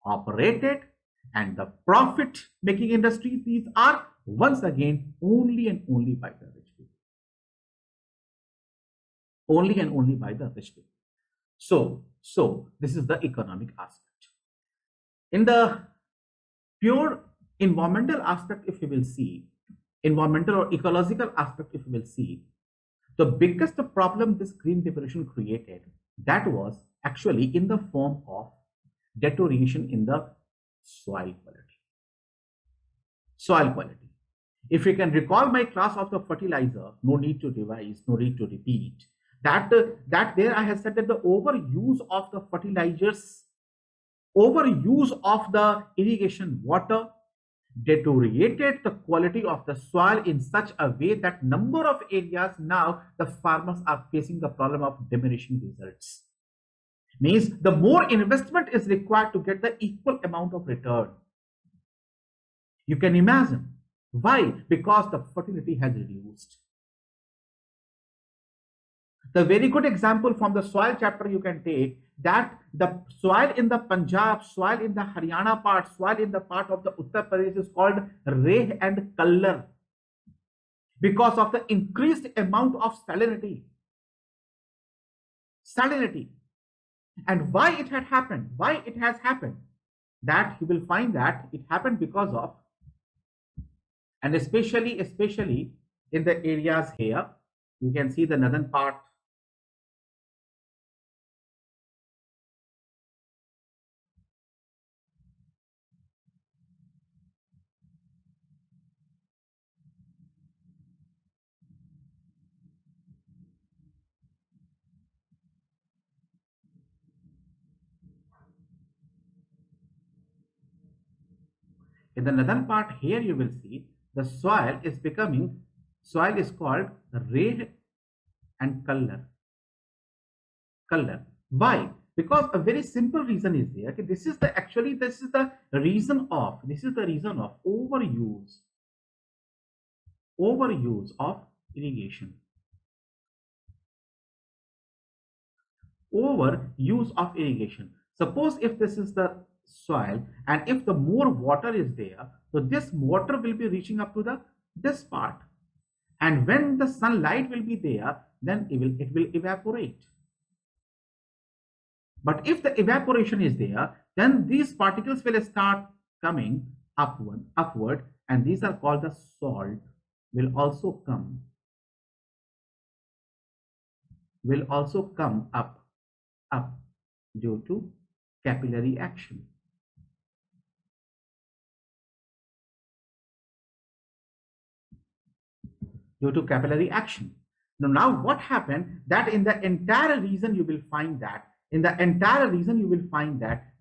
operated, and the profit-making industries, these are once again only and only by the rich people. Only and only by the rich people. So this is the economic aspect. In the pure environmental aspect, if you will see, environmental or ecological aspect, if you will see, the biggest problem this Green Revolution created, that was actually in the form of deterioration in the soil quality. Soil quality. If you can recall my class of the fertilizer, no need to revise, no need to repeat, that there I have said that the overuse of the fertilizers, overuse of the irrigation water deteriorated the quality of the soil in such a way that number of areas now the farmers are facing the problem of diminishing results. Means the more investment is required to get the equal amount of return. You can imagine why? Because the fertility has reduced. The very good example from the soil chapter you can take that the soil in the Punjab, soil in the Haryana part, soil in the part of the Uttar Pradesh is called Reh and Kallar because of the increased amount of salinity. Salinity. And why it had happened? Why it has happened? That you will find that it happened because of, and especially in the areas here, you can see the northern part. In the northern part here, you will see the soil is called Reh and Kallar. Why? Because a very simple reason is there. Okay, this is the reason of overuse of irrigation. Overuse of irrigation. Suppose if this is the soil and if the more water is there, so this water will be reaching up to this part, and when the sunlight will be there, then it will evaporate. But if the evaporation is there, then these particles will start coming upward, and these are called the salt will also come up due to capillary action. Now what happened that in the entire region you will find that the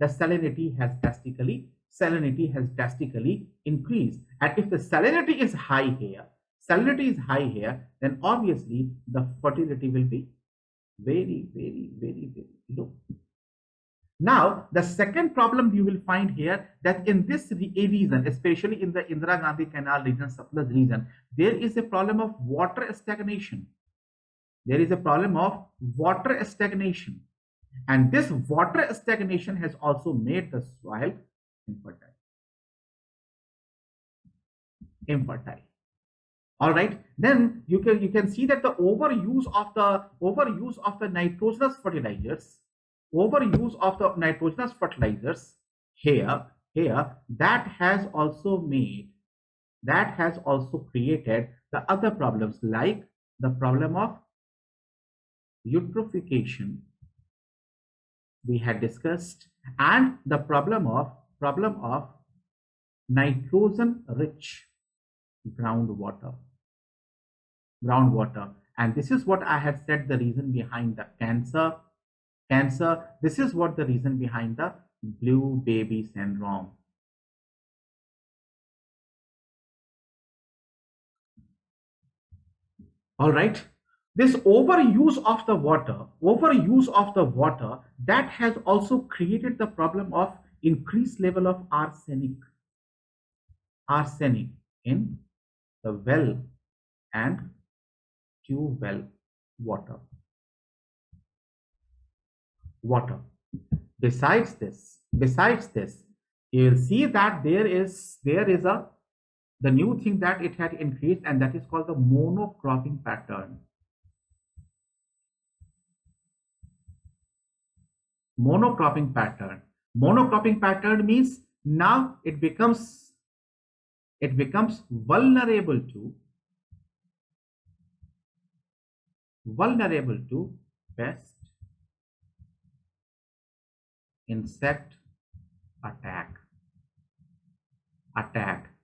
salinity has drastically increased. And if the salinity is high here, then obviously the fertility will be very, very, very, very low. Now, the second problem you will find here that in this region, especially in the Indira Gandhi Canal region, Satluj region, there is a problem of water stagnation. And this water stagnation has also made the soil infertile. All right, then you can see that the overuse of the nitrogenous fertilizers, here that has also created the other problems, like the problem of eutrophication we had discussed, and the problem of nitrogen rich groundwater. And this is what I had said the reason behind the cancer. This is what the reason behind the blue baby syndrome. All right, this overuse of the water that has also created the problem of increased level of arsenic in the well and tube well water. Besides this, you will see that there is the new thing that it had increased, and that is called the monocropping pattern. Monocropping pattern means now it becomes vulnerable to pest insect attack,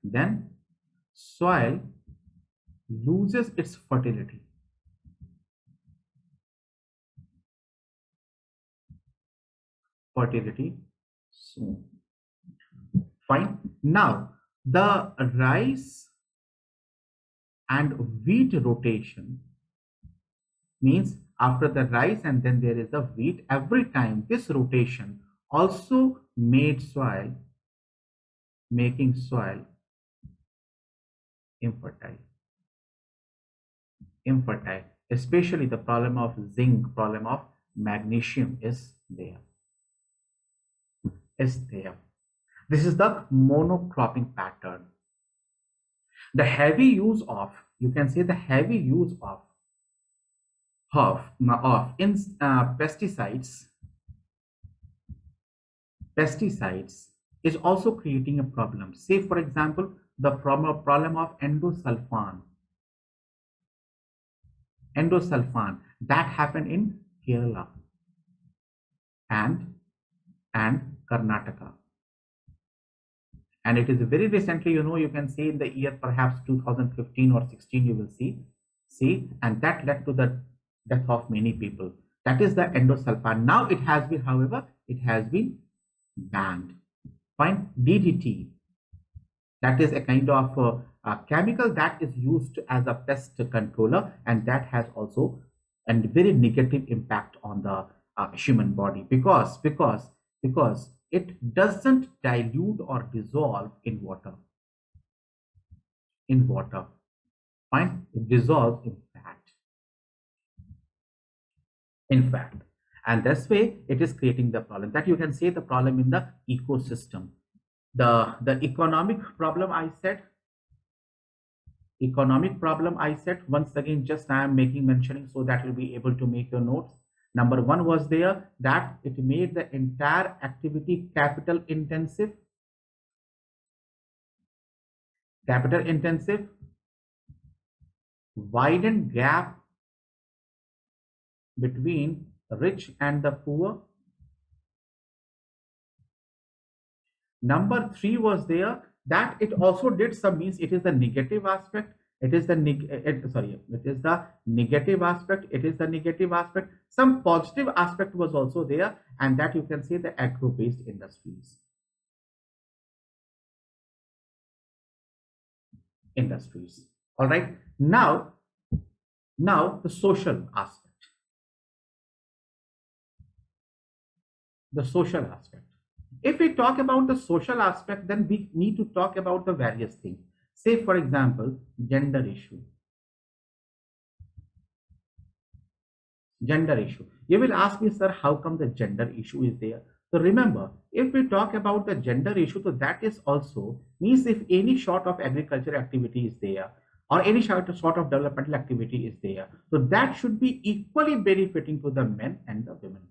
then soil loses its fertility. Soon. Fine. Now the rice and wheat rotation means after the rice and then there is the wheat. Every time this rotation also making soil infertile, especially the problem of zinc, problem of magnesium is there. This is the monocropping pattern. The heavy use of, you can say the heavy use of pesticides is also creating a problem. Say for example, the problem of endosulfan that happened in Kerala and Karnataka. And it is very recently, you can say in the year perhaps 2015 or 16, you will see, and that led to the death of many people. That is the endosulfan. Now it has been, however, it has been banned. Fine. DDT, that is a kind of a chemical that is used as a pest controller, and that has also a very negative impact on the human body because it doesn't dilute or dissolve in water. Fine. It dissolves in fat, and this way it is creating the problem. That you can say the problem in the ecosystem. The economic problem I said, once again, just I am mentioning so that you'll be able to make your notes. Number one was there that it made the entire activity capital intensive, widened gap between rich and the poor. Number three was there that it also did some, means it is the negative aspect. It is the negative aspect. Some positive aspect was also there, and that you can say the agro-based industries. All right. Now the social aspect. If we talk about the social aspect, then we need to talk about the various things. Say for example, gender issue. You will ask me, sir, how come the gender issue is there? So remember, if we talk about the gender issue, so that is also means if any sort of agriculture activity is there or any sort of developmental activity is there, so that should be equally benefiting to the men and the women.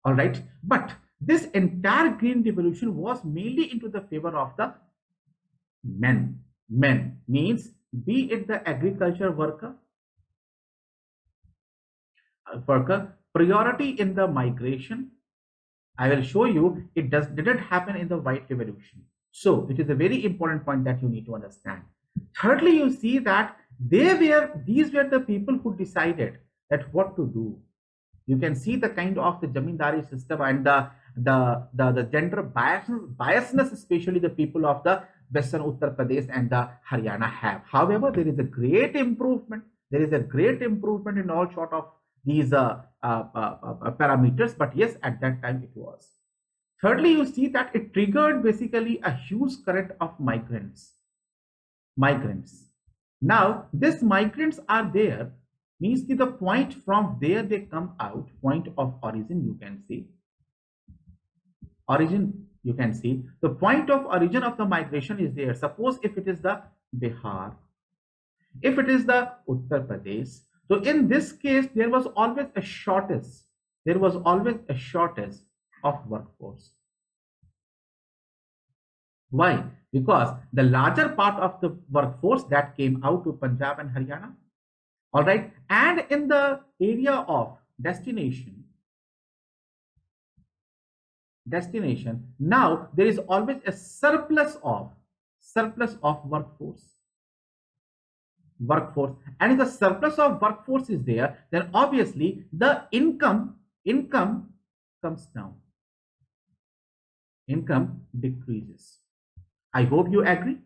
All right, but this entire green revolution was mainly into the favor of the men. Means be it the agriculture worker, priority in the migration. I will show you it didn't happen in the white revolution. So it is a very important point that you need to understand. Thirdly, you see that these were the people who decided that what to do. You can see the kind of the zamindari system and the gender biasness, especially the people of the Western Uttar Pradesh and the Haryana have. However, there is a great improvement. In all sort of these parameters. But yes, at that time it was. Thirdly, you see that it triggered basically a huge current of migrants. Now, these migrants are there, means the point from where they come out, point of origin, you can see. The point of origin of the migration is there. Suppose if it is the Bihar, if it is the Uttar Pradesh, so in this case, there was always a shortage. Of workforce. Why? Because the larger part of the workforce that came out to Punjab and Haryana. All right. And in the area of destination, destination, now there is always a surplus of workforce, and if the surplus of workforce is there, then obviously the income comes down, income decreases. I hope you agree.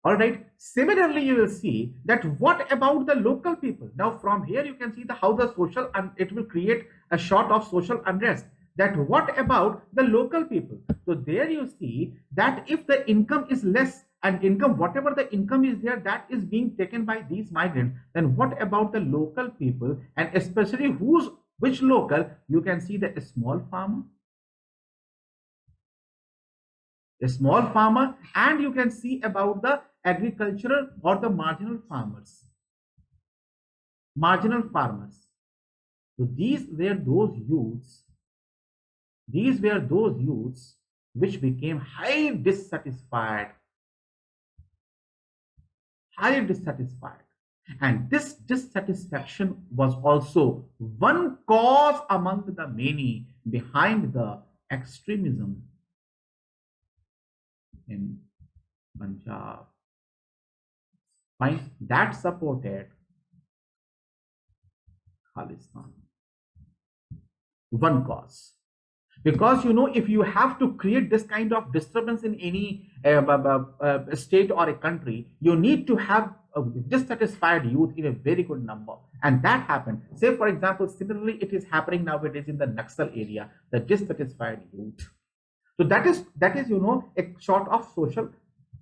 All right. Similarly, you will see that what about the local people? Now, from here you can see how the social, and it will create a sort of social unrest. That what about the local people? So there you see that if the income is less, and income, whatever the income is there, that is being taken by these migrants, then what about the local people, and especially which local? You can see that a small farmer, and you can see about the agricultural or the marginal farmers. So these were those youths which became highly dissatisfied, and this dissatisfaction was also one cause among the many behind the extremism in Punjab, that supported Khalistan. One cause. Because if you have to create this kind of disturbance in any state or a country, you need to have a dissatisfied youth in a very good number, and that happened. Say for example, similarly it is happening nowadays in the Naxal area, the dissatisfied youth. So that is a sort of social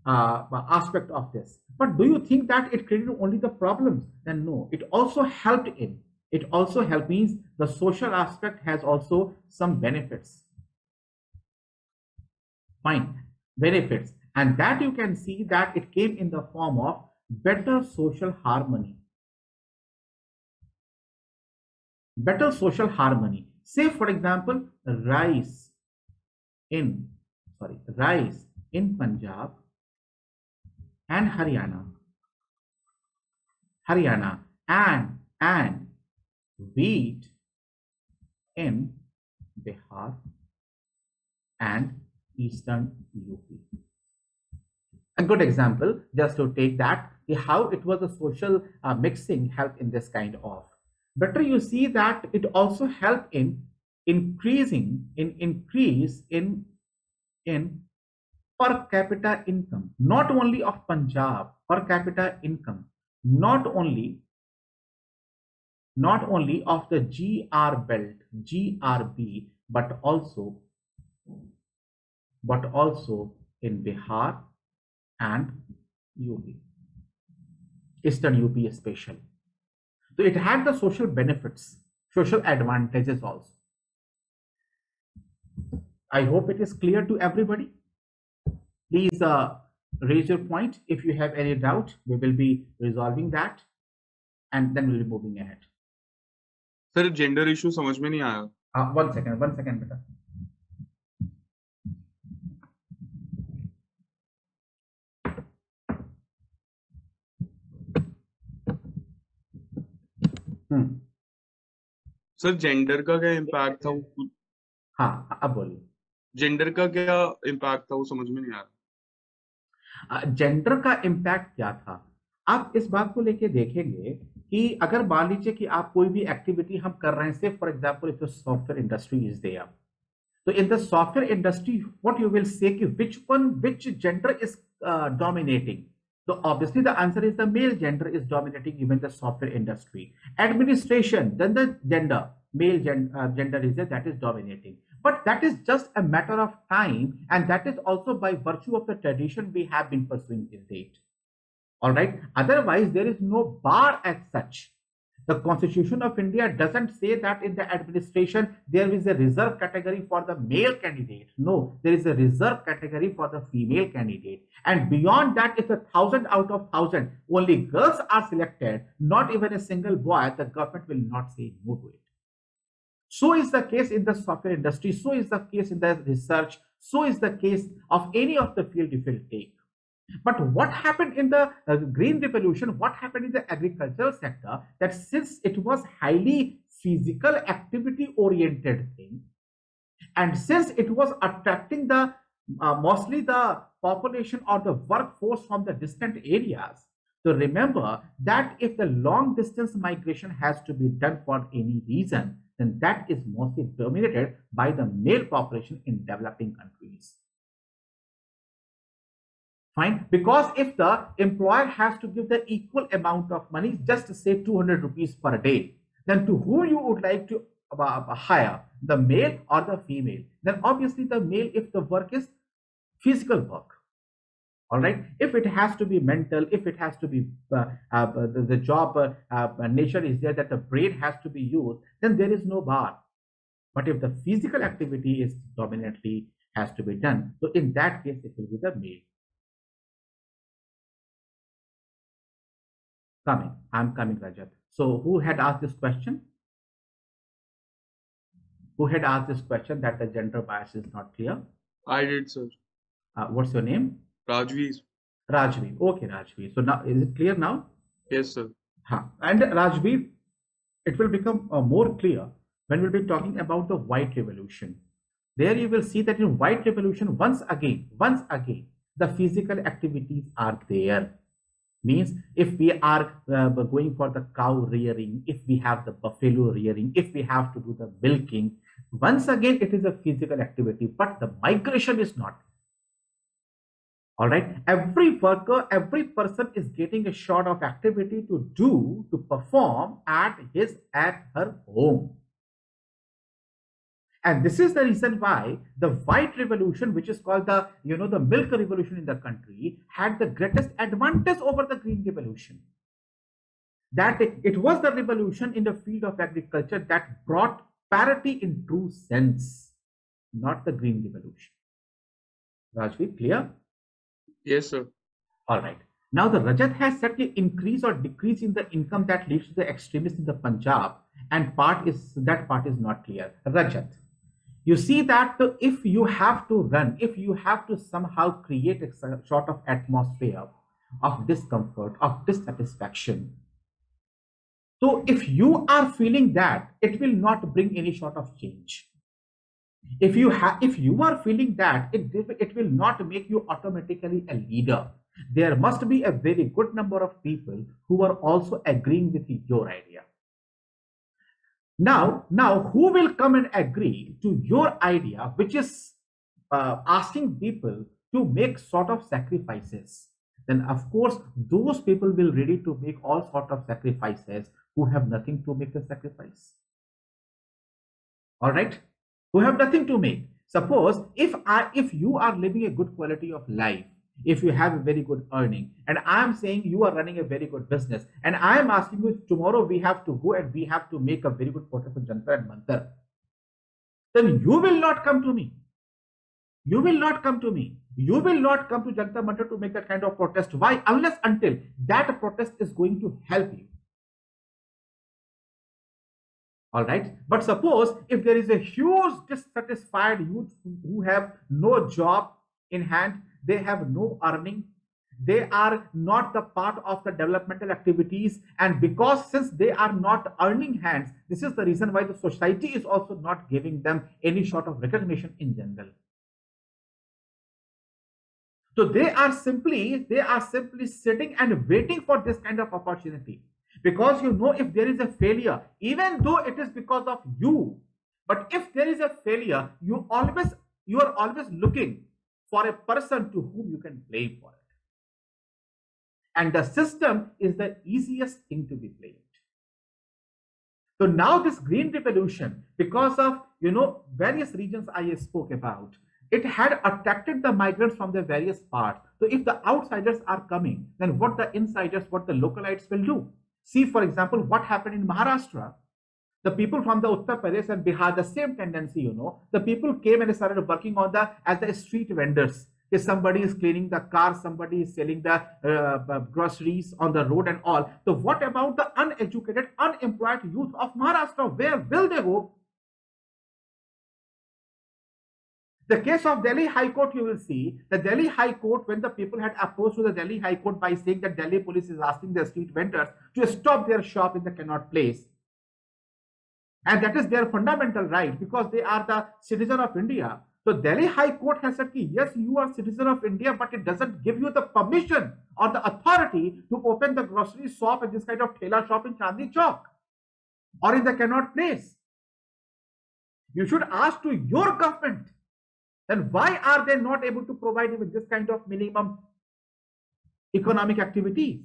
aspect of this. But do you think that it created only the problems? Then no, it also helped in. It also helped, means the social aspect has also some benefits. Fine, benefits. And that you can see that it came in the form of better social harmony. Better social harmony. Say for example, rise in Punjab and Haryana, and wheat in Bihar and eastern UP. A good example, just to take that, how it was a social mixing helped in this kind of. Better you see that it also helped in increase in per capita income, not only of Punjab, per capita income, not only of the GR belt, GRB, but also in Bihar and UP, eastern UP especially. So it had the social benefits, social advantages also. I hope it is clear to everybody. Please raise your point if you have any doubt. We will be resolving that, and then we'll be moving ahead. Sir, gender issue समझ में नहीं आया. One second, beta. Sir gender का क्या impact था? हाँ, अब बोलिए. जेंडर का क्या इम्पैक्ट था वो समझ में नहीं आ रहा. जेंडर का इम्पैक्ट क्या था, आप इस बात को लेके देखेंगे कि अगर मान लीजिए कि आप कोई भी एक्टिविटी हम कर रहे हैं, say for example if the software industry is there, तो in the software industry what you will say कि which gender is dominating. So obviously the answer is the male gender is dominating even the software industry. Administration, then the gender, male gender is there, that is dominating. But that is just a matter of time, and that is also by virtue of the tradition we have been pursuing till date. All right. Otherwise, there is no bar as such. The Constitution of India doesn't say that in the administration there is a reserve category for the male candidate. No, there is a reserve category for the female candidate. And beyond that, if 1,000 out of 1,000 only girls are selected, not even a single boy, the government will not say no to it. So is the case in the software industry. So is the case in the research. So is the case of any of the field if you take. But what happened in the Green Revolution, what happened in the agricultural sector, that since it was highly physical activity oriented thing, And since it was attracting the mostly the population or the workforce from the distant areas, so remember that if the long distance migration has to be done for any reason, then that is mostly dominated by the male population in developing countries. Fine, because if the employer has to give the equal amount of money, just to say 200 rupees per day, then to who you would like to hire, the male or the female? Then obviously the male if the work is physical work. All right, if it has to be mental, if it has to be the job nature is there that the brain has to be used, then there is no bar. But if the physical activity is dominantly has to be done, so in that case it will be the male. I'm coming, Rajat. So who had asked this question? Who had asked this question that the gender bias is not clear? I did, sir. What's your name? Rajveer. Rajveer. Okay, Rajveer. So now is it clear now? Yes, sir. And Rajveer, it will become more clear when we'll be talking about the white revolution. There you will see that in white revolution, once again, the physical activities are there. Means if we are going for the cow rearing, if we have the buffalo rearing, if we have to do the milking, once again it is a physical activity, but the migration is not. All right, every worker, every person is getting a shot of activity to perform at her home. And this is the reason why the white revolution, which is called the the milk revolution in the country, had the greatest advantage over the green revolution. That it was the revolution in the field of agriculture that brought parity in true sense, not the green revolution. Rajveer, clear? Yes, sir. All right. Now the Rajat has said the increase or decrease in the income that leads to the extremists in the Punjab, and that part is not clear. Rajat, you see that if you have to run, if you have to somehow create a sort of atmosphere of discomfort, of dissatisfaction, so if you are feeling that, it will not bring any sort of change. If you are feeling that, it will not make you automatically a leader. There must be a very good number of people who are also agreeing with your idea. Now, who will come and agree to your idea, which is asking people to make sort of sacrifices? Then, of course, those people will ready to make all sort of sacrifices who have nothing to make the sacrifice. All right, who have nothing to make. Suppose if you are living a good quality of life, if you have a very good earning, and I'm saying you are running a very good business, and I'm asking you tomorrow we have to go and we have to make a very good protest for Jantar and Mantar, then you will not come to me. You will not come to me. You will not come to Jantar Mantar to make that kind of protest. Why? Unless until that protest is going to help you. All right. But suppose if there is a huge dissatisfied youth who have no job in hand, they have no earning, they are not the part of the developmental activities, and because since they are not earning hands, this is the reason why the society is also not giving them any sort of recognition in general. So they are simply sitting and waiting for this kind of opportunity, because if there is a failure, even though it is because of you, but if there is a failure, you are always looking for a person to whom you can blame for it. And the system is the easiest thing to be blamed. So now this green revolution, because of various regions I spoke about, it had attracted the migrants from the various parts. So if the outsiders are coming, then what the insiders, what the localites will do? See, for example, what happened in Maharashtra. The people from the Uttar Pradesh and Bihar, the same tendency, the people came and started working on as the street vendors. If somebody is cleaning the car, somebody is selling the groceries on the road and all. So what about the uneducated, unemployed youth of Maharashtra? Where will they go? The case of Delhi High Court, you will see the Delhi High Court, when the people had approached to the Delhi High Court by saying that Delhi police is asking the street vendors to stop their shop in the Connaught Place. And that is their fundamental right because they are the citizen of India. So Delhi High Court has said, yes, you are citizen of India, but it doesn't give you the permission or the authority to open the grocery shop and this kind of thela shop in Chandni Chowk or in the Connaught Place. You should ask to your government, then why are they not able to provide even this kind of minimum economic activities?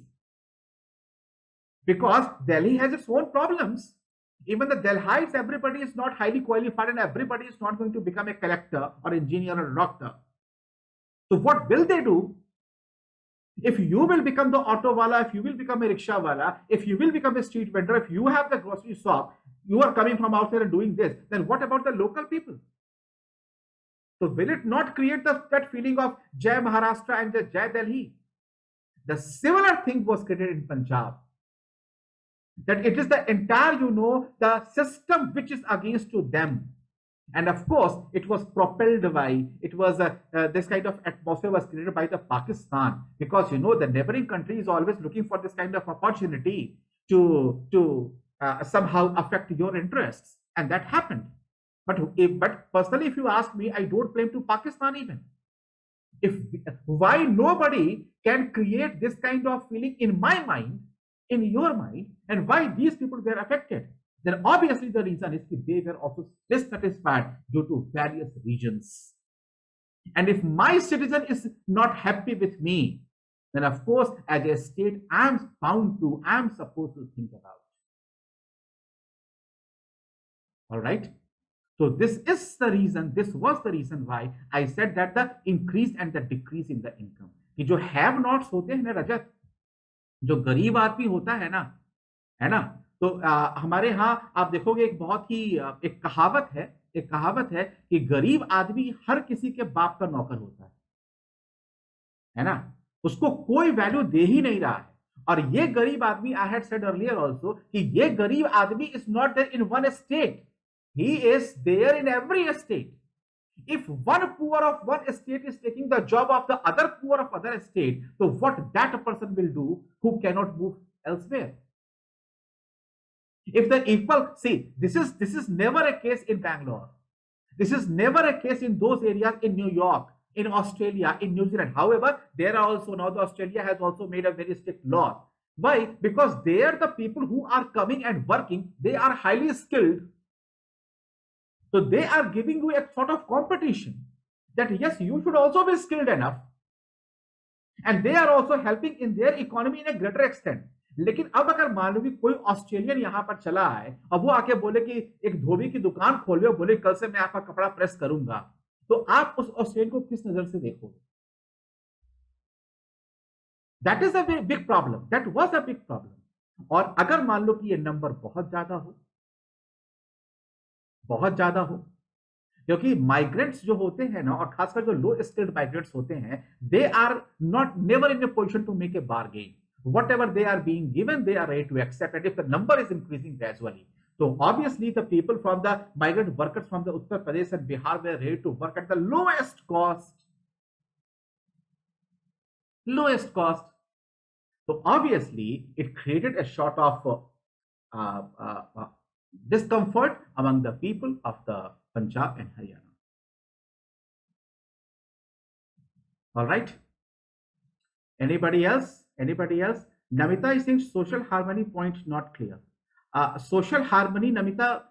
Because Delhi has its own problems. Even the Delhiites, everybody is not highly qualified and everybody is not going to become a collector or engineer or doctor. So what will they do? If you will become the auto wala, if you will become a rickshaw wala, if you will become a street vendor, if you have the grocery shop, you are coming from outside and doing this, then what about the local people? So will it not create that feeling of Jai Maharashtra and Jai Delhi? The similar thing was created in Punjab. That it is the entire, the system which is against to them. And of course, it was propelled by, it was this kind of atmosphere was created by the Pakistan, because the neighboring country is always looking for this kind of opportunity to somehow affect your interests. And that happened. But personally, if you ask me, I don't blame to Pakistan even. Why nobody can create this kind of feeling in my mind, in your mind, and why these people were affected, then obviously the reason is that they were also dissatisfied due to various reasons. And if my citizen is not happy with me, then of course, as a state, I'm supposed to think about it. All right. So this was the reason why I said that the increase and the decrease in the income. कि जो have nots होते हैं ना रजत, जो गरीब आदमी होता है ना, तो हमारे यहाँ आप देखोगे एक बहुत ही एक कहावत है कि गरीब आदमी हर किसी के बाप का नौकर होता है ना, उसको कोई वैल्यू दे ही नहीं रहा है. और ये गरीब आदमी, I had said earlier also, कि ये गरीब आदमी is not there in one state, he is there in every state. If one poor of one state is taking the job of the other poor of other state, so what that person will do who cannot move elsewhere? If the equal, see, this is never a case in Bangalore. This is never a case in those areas in New York, in Australia, in New Zealand. However, there are also now the Australia has also made a very strict law. Why? Because there the people who are coming and working, they are highly skilled. So they are giving you a sort of competition that yes, you should also be skilled enough. And they are also helping in their economy in a greater extent. लेकिन अब अगर मान लो कि कोई Australian यहाँ पर चला आए, अब वो आके बोले कि एक धोबी की दुकान खोल लो, बोले कल से मैं आपका कपड़ा प्रेस करूंगा, तो आप उस ऑस्ट्रेलियन को किस नजर से देखोगे? That is a very big problem. That was a big problem. और अगर मान लो कि ये नंबर बहुत ज्यादा हो, क्योंकि माइग्रेंट्स जो होते हैं ना, और खासकर जो लो स्किल्ड माइग्रेंट्स होते हैं, they are not never in a position to make a bargain. Whatever they are being given, they are ready to accept. And if the number is increasing gradually, so obviously the people from the migrant workers from the Uttar Pradesh and Bihar were ready to work at the lowest cost. So obviously it created a sort of discomfort among the people of the Punjab and Haryana. All right. Anybody else? Namita is saying social harmony point not clear. Social harmony, Namita,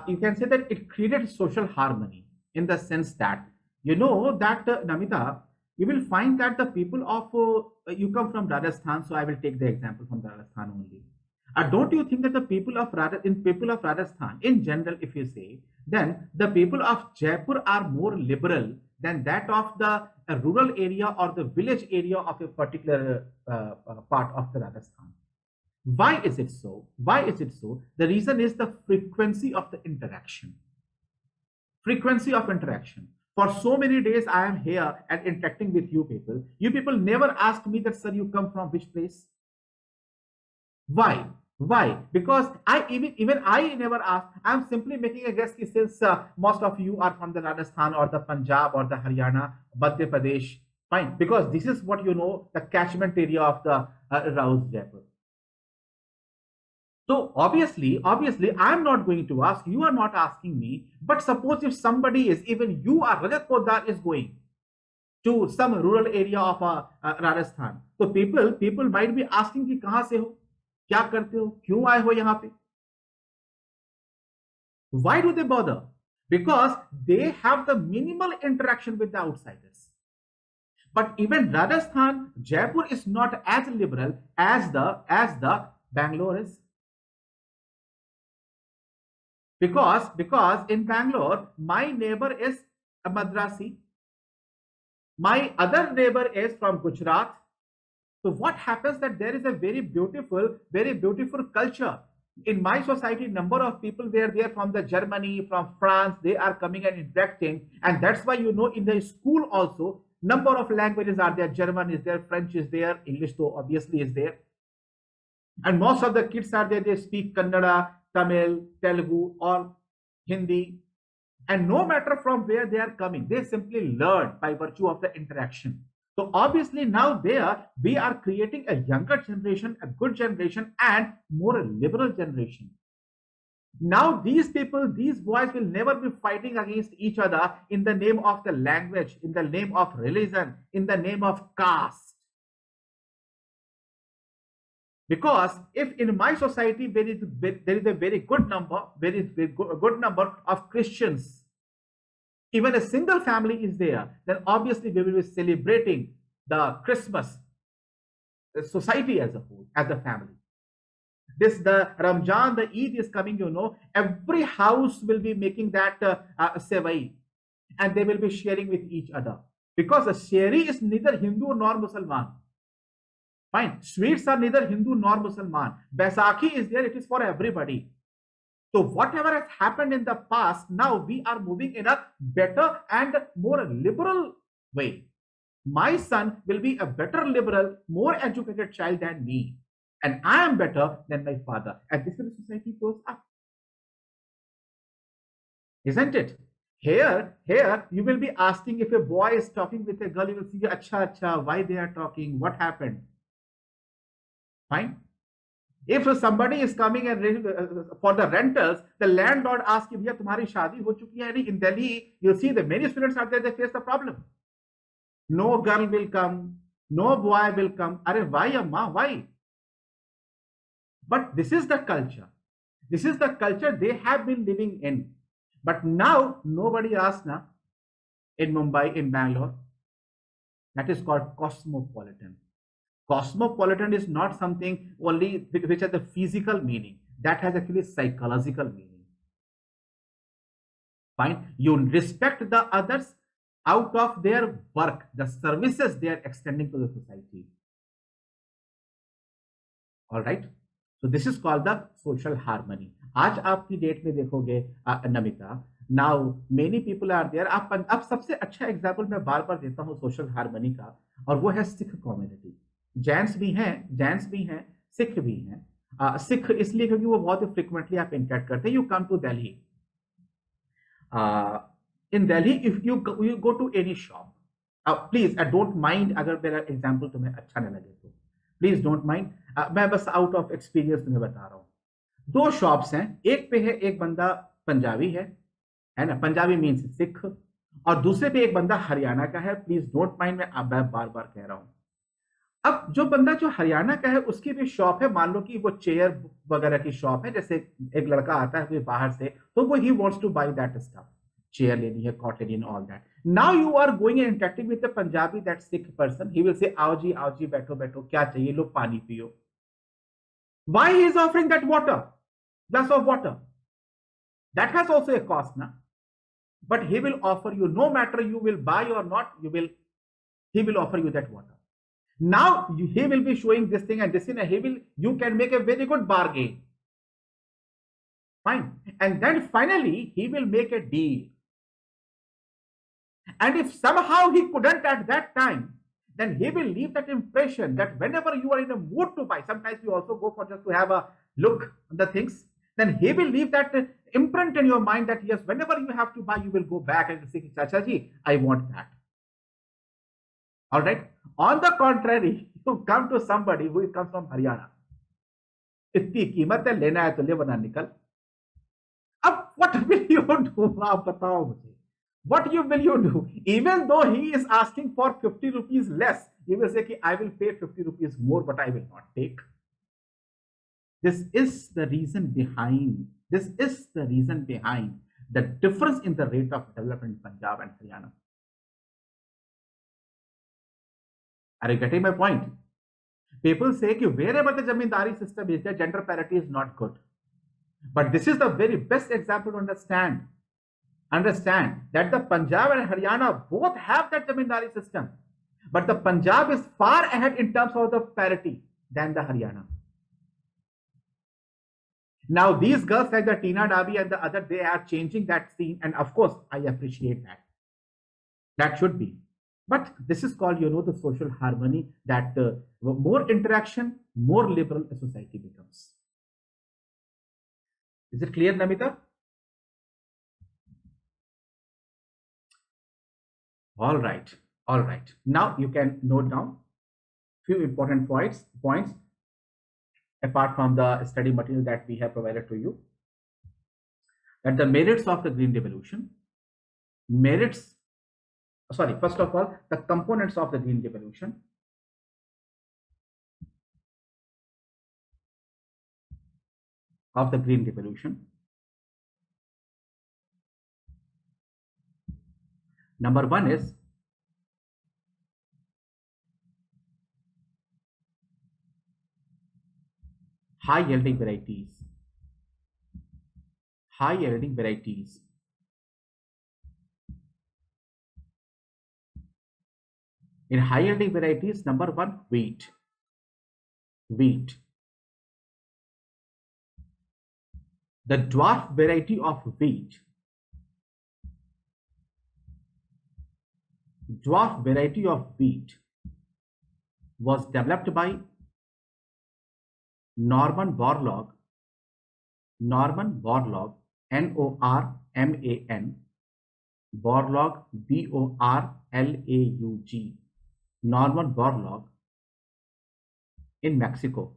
you can say that it created social harmony in the sense that, Namita, you will find that the people of, you come from Rajasthan, so I will take the example from Rajasthan only. Don't you think that the people of Rajasthan, in general, if you say, then the people of Jaipur are more liberal than that of the rural area or the village area of a particular part of the Rajasthan. Why is it so? The reason is the frequency of the interaction. For so many days I am here and interacting with you people. You people never asked me that, sir, you come from which place? Why? Because even I never asked. I'm simply making a guess since most of you are from the Rajasthan or the Punjab or the Haryana, Madhya Pradesh, fine. Because this is what the catchment area of the Rouse Jaipur. So obviously, I'm not going to ask, you are not asking me, but suppose if somebody is, even you are, Rajat Poddar is going to some rural area of Rajasthan. So people might be asking कि कहाँ से हो, क्या करते हो, क्यों आए हो यहाँ पे? Why do they bother? Because they have the minimal interaction with the outsiders. But even Rajasthan, Jaipur is not as liberal as the Bangalore is. Because in Bangalore, my neighbor is a Madrasi. My other neighbor is from Gujarat. So what happens that there is a very beautiful culture. In my society, number of people they are from the Germany, from France, they are coming and interacting. And that's why, in the school also, number of languages are there. German is there, French is there, English though obviously is there. And most of the kids are there, they speak Kannada, Tamil, Telugu, or Hindi. And no matter from where they are coming, they simply learn by virtue of the interaction. So obviously now there we are creating a younger generation, a good generation, and more liberal generation. Now these people, these boys will never be fighting against each other in the name of the language, in the name of religion, in the name of caste. Because if in my society there is a very good number, good number of Christians, even a single family is there, then obviously we will be celebrating the Christmas, the society as a whole, as a family. The Ramjan, the Eid is coming, every house will be making that sevai, and they will be sharing with each other. Because the shehri is neither Hindu nor Muslim. Fine. Sweets are neither Hindu nor Muslim. Baisakhi is there, it is for everybody. So whatever has happened in the past, now we are moving in a better and more liberal way. My son will be a better liberal, more educated child than me. And I am better than my father. And this is the society goes up. Isn't it? Here, you will be asking if a boy is talking with a girl, you will see, acha, why they are talking, what happened? Fine. If somebody is coming and for the rentals, the landlord asks you, "Bhaiya, tumhari shaadi ho chuki hai?" In Delhi, you'll see that many students are there, they face the problem. No girl will come, no boy will come. Are why, amma? Why? But this is the culture. This is the culture they have been living in. But now nobody asks now in Mumbai, in Bangalore. That is called cosmopolitan. Cosmopolitan is not something only which has the physical meaning. That has actually psychological meaning. Fine. You respect the others out of their work, the services they are extending to the society. All right. So this is called the social harmony. आज आपकी date में देखोगे Namita, now many people are there. आप सबसे अच्छा example मैं बार बार देता हूँ सोशल हार्मनी का, और वो है सिख कम्युनिटी. जैन्स भी हैं, सिख भी हैं. सिख इसलिए क्योंकि वो बहुत ही फ्रिक्वेंटली आप इंटरेक्ट करते हैं. You come to Delhi, in Delhi if you go to any shop, please don't mind अगर मेरा एग्जाम्पल तुम्हें अच्छा न लगे तो प्लीज डोंट माइंड. मैं बस आउट ऑफ एक्सपीरियंस तुम्हें बता रहा हूँ. दो शॉप्स हैं, एक पे है एक बंदा पंजाबी है ना, पंजाबी मीन्स सिख, और दूसरे पे एक बंदा हरियाणा का है. प्लीज डोंट माइंड, मैं बार बार कह रहा हूं. अब जो हरियाणा का है उसकी भी शॉप है, मान लो कि वो चेयर वगैरह की शॉप है. जैसे एक लड़का आता है कोई बाहर से, तो वो ही wants to buy that stuff, chair लेनी है, कॉट लेनी है, all that. Now you are going and interacting with the Punjabi, that Sikh person. He will say आओ जी बैठो बैठो, क्या चाहिए, लो पानी पियो. Why he is offering that water, glass of water? That has also a cost, na? But he will offer you, no matter you will buy or not, he will offer you that water. Now he will be showing this thing and this thing, and you can make a very good bargain. Fine. And then finally he will make a deal. And if somehow he couldn't at that time, then he will leave that impression that whenever you are in a mood to buy, sometimes you also go for just to have a look at the things, then he will leave that imprint in your mind that yes, whenever you have to buy, you will go back and say, Chacha ji, I want that. All right. On the contrary, you come to somebody who comes from Haryana, इतनी कीमत है, लेना है तो ले वरना निकल। अब what will you do? आप बताओ मुझे, what will you do? Even though he is asking for 50 rupees less, you will say कि I will pay 50 rupees more, but I will not take. This is the reason behind the difference in the rate of development in Punjab and Haryana. Are you getting my point? People say that wherever the zamindari system is there, gender parity is not good. But this is the very best example to understand that the Punjab and Haryana both have that zamindari system. But the Punjab is far ahead in terms of the parity than the Haryana. Now, these girls like the Tina Dabi and the other, they are changing that scene. And of course, I appreciate that. That should be. But this is called, the social harmony, that more interaction, more liberal a society becomes. Is it clear, Namita? All right. All right. Now you can note down few important points apart from the study material that we have provided to you. That the merits of the Green Revolution, first of all, the components of the Green Revolution. Number one is high yielding varieties. In high yielding varieties, number one, wheat. The dwarf variety of wheat was developed by Norman Borlaug, Norman, Borlaug, B-O-R-L-A-U-G, Norman Borlaug, in Mexico.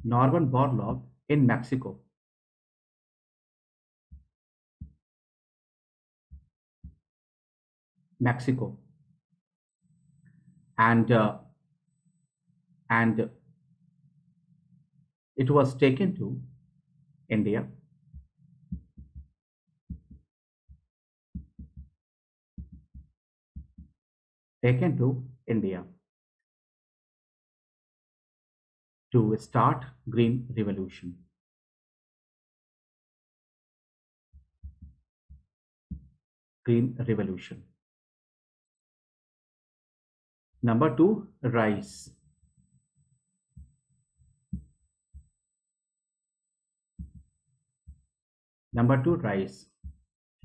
Norman Borlaug in Mexico. And it was taken to India. To start Green Revolution. Number two, rice.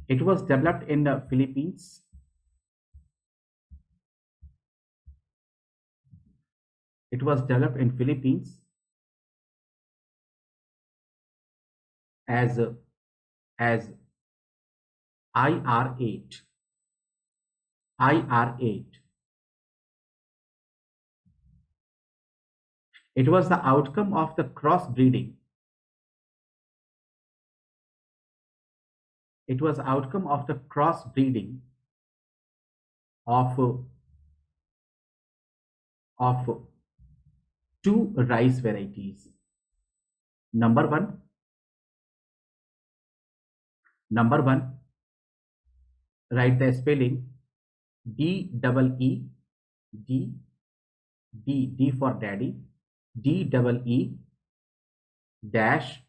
It was developed in the Philippines. As IR8. It was the outcome of the crossbreeding. Of two rice varieties. Number one, write the spelling D-double-E, D for daddy, D-double-E dash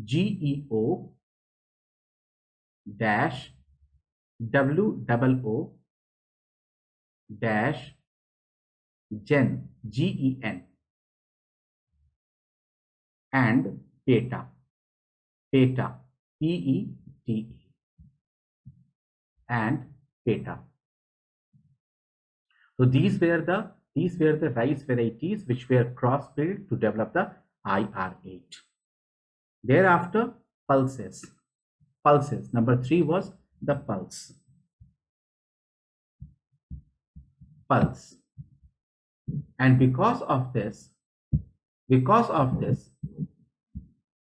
G-E-O dash W-double-O dash Gen, G-E-N, and PETA, P-E-T-A, and PETA. So these were the rice varieties which were crossbred to develop the IR8. Thereafter, pulses. Number three was the pulse. And because of this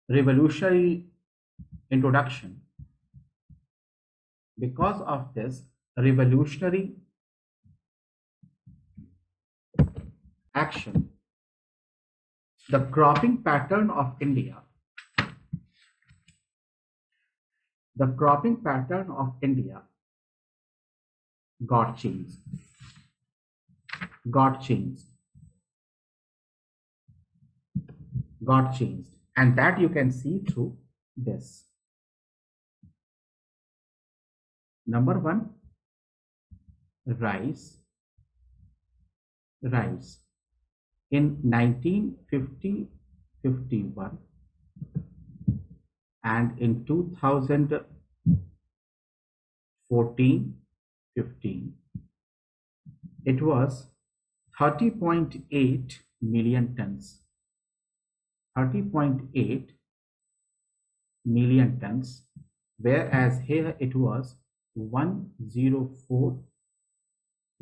revolutionary introduction, because of this revolutionary action, the cropping pattern of India, got changed. And that you can see through this. Number one, rice in 1950-51 and in 2014-15, it was 30.8 million tons. 30.8 million tons, whereas here it was 104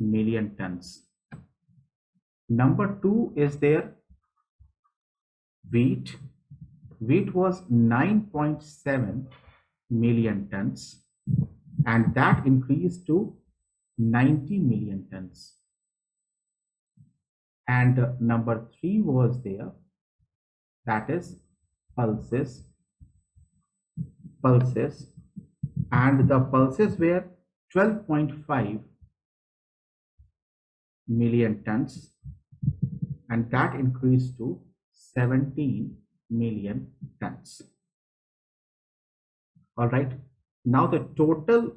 million tons. Number two is there wheat. Wheat was 9.7 million tons, and that increased to 90 million tons. And number three was there, that is pulses, and the pulses were 12.5 million tons, and that increased to 17 million tons. All right, now the total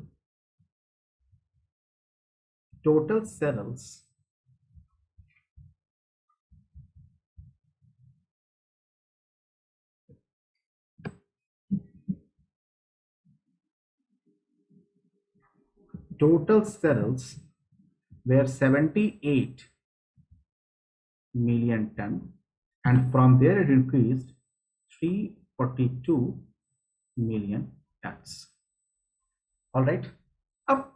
cereals were 78 million ton, and from there it increased 342 million tons. All right,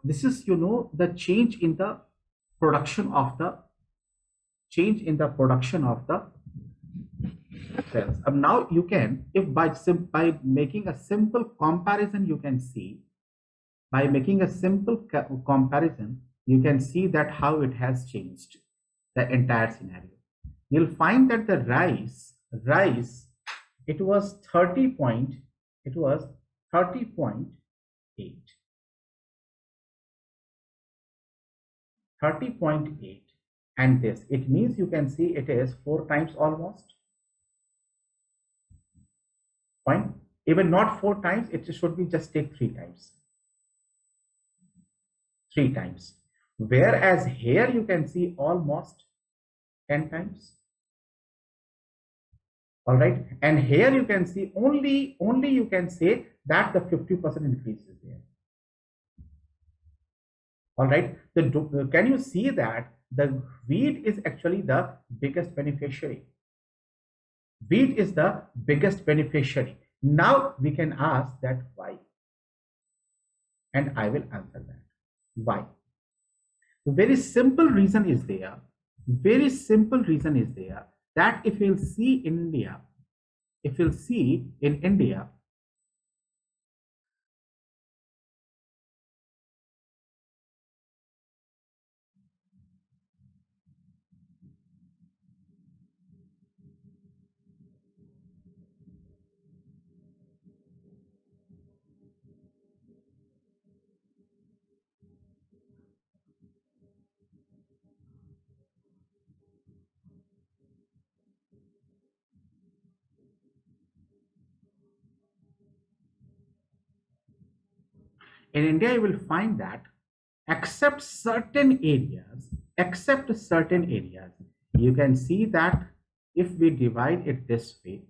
this is, you know, the change in the production of the cells. Now you can, if by making a simple comparison, you can see, by making a simple comparison, you can see that how it has changed the entire scenario. You'll find that the rice, it was 30.8, and this, it means you can see it is 4 times almost. Fine, even not 4 times, it should be just take 3 times. 3 times, whereas here you can see almost 10 times. All right, and here you can see only you can say that the 50% increase is there. All right, can you see that the wheat is actually the biggest beneficiary? Wheat is the biggest beneficiary. Now we can ask that why, and I will answer that. Why? The very simple reason is there. That if you'll see in India, you will find that except certain areas, you can see that if we divide it this way,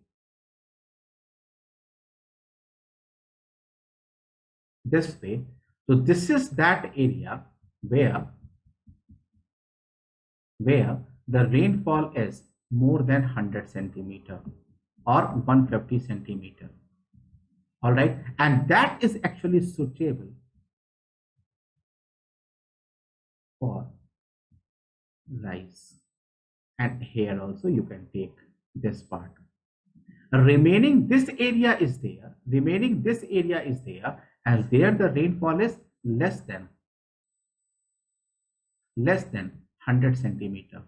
so this is that area where the rainfall is more than 100 centimeter or 150 centimeter. All right, and that is actually suitable for rice. and here also you can take this part. Remaining this area is there, and there the rainfall is less than 100 centimeter.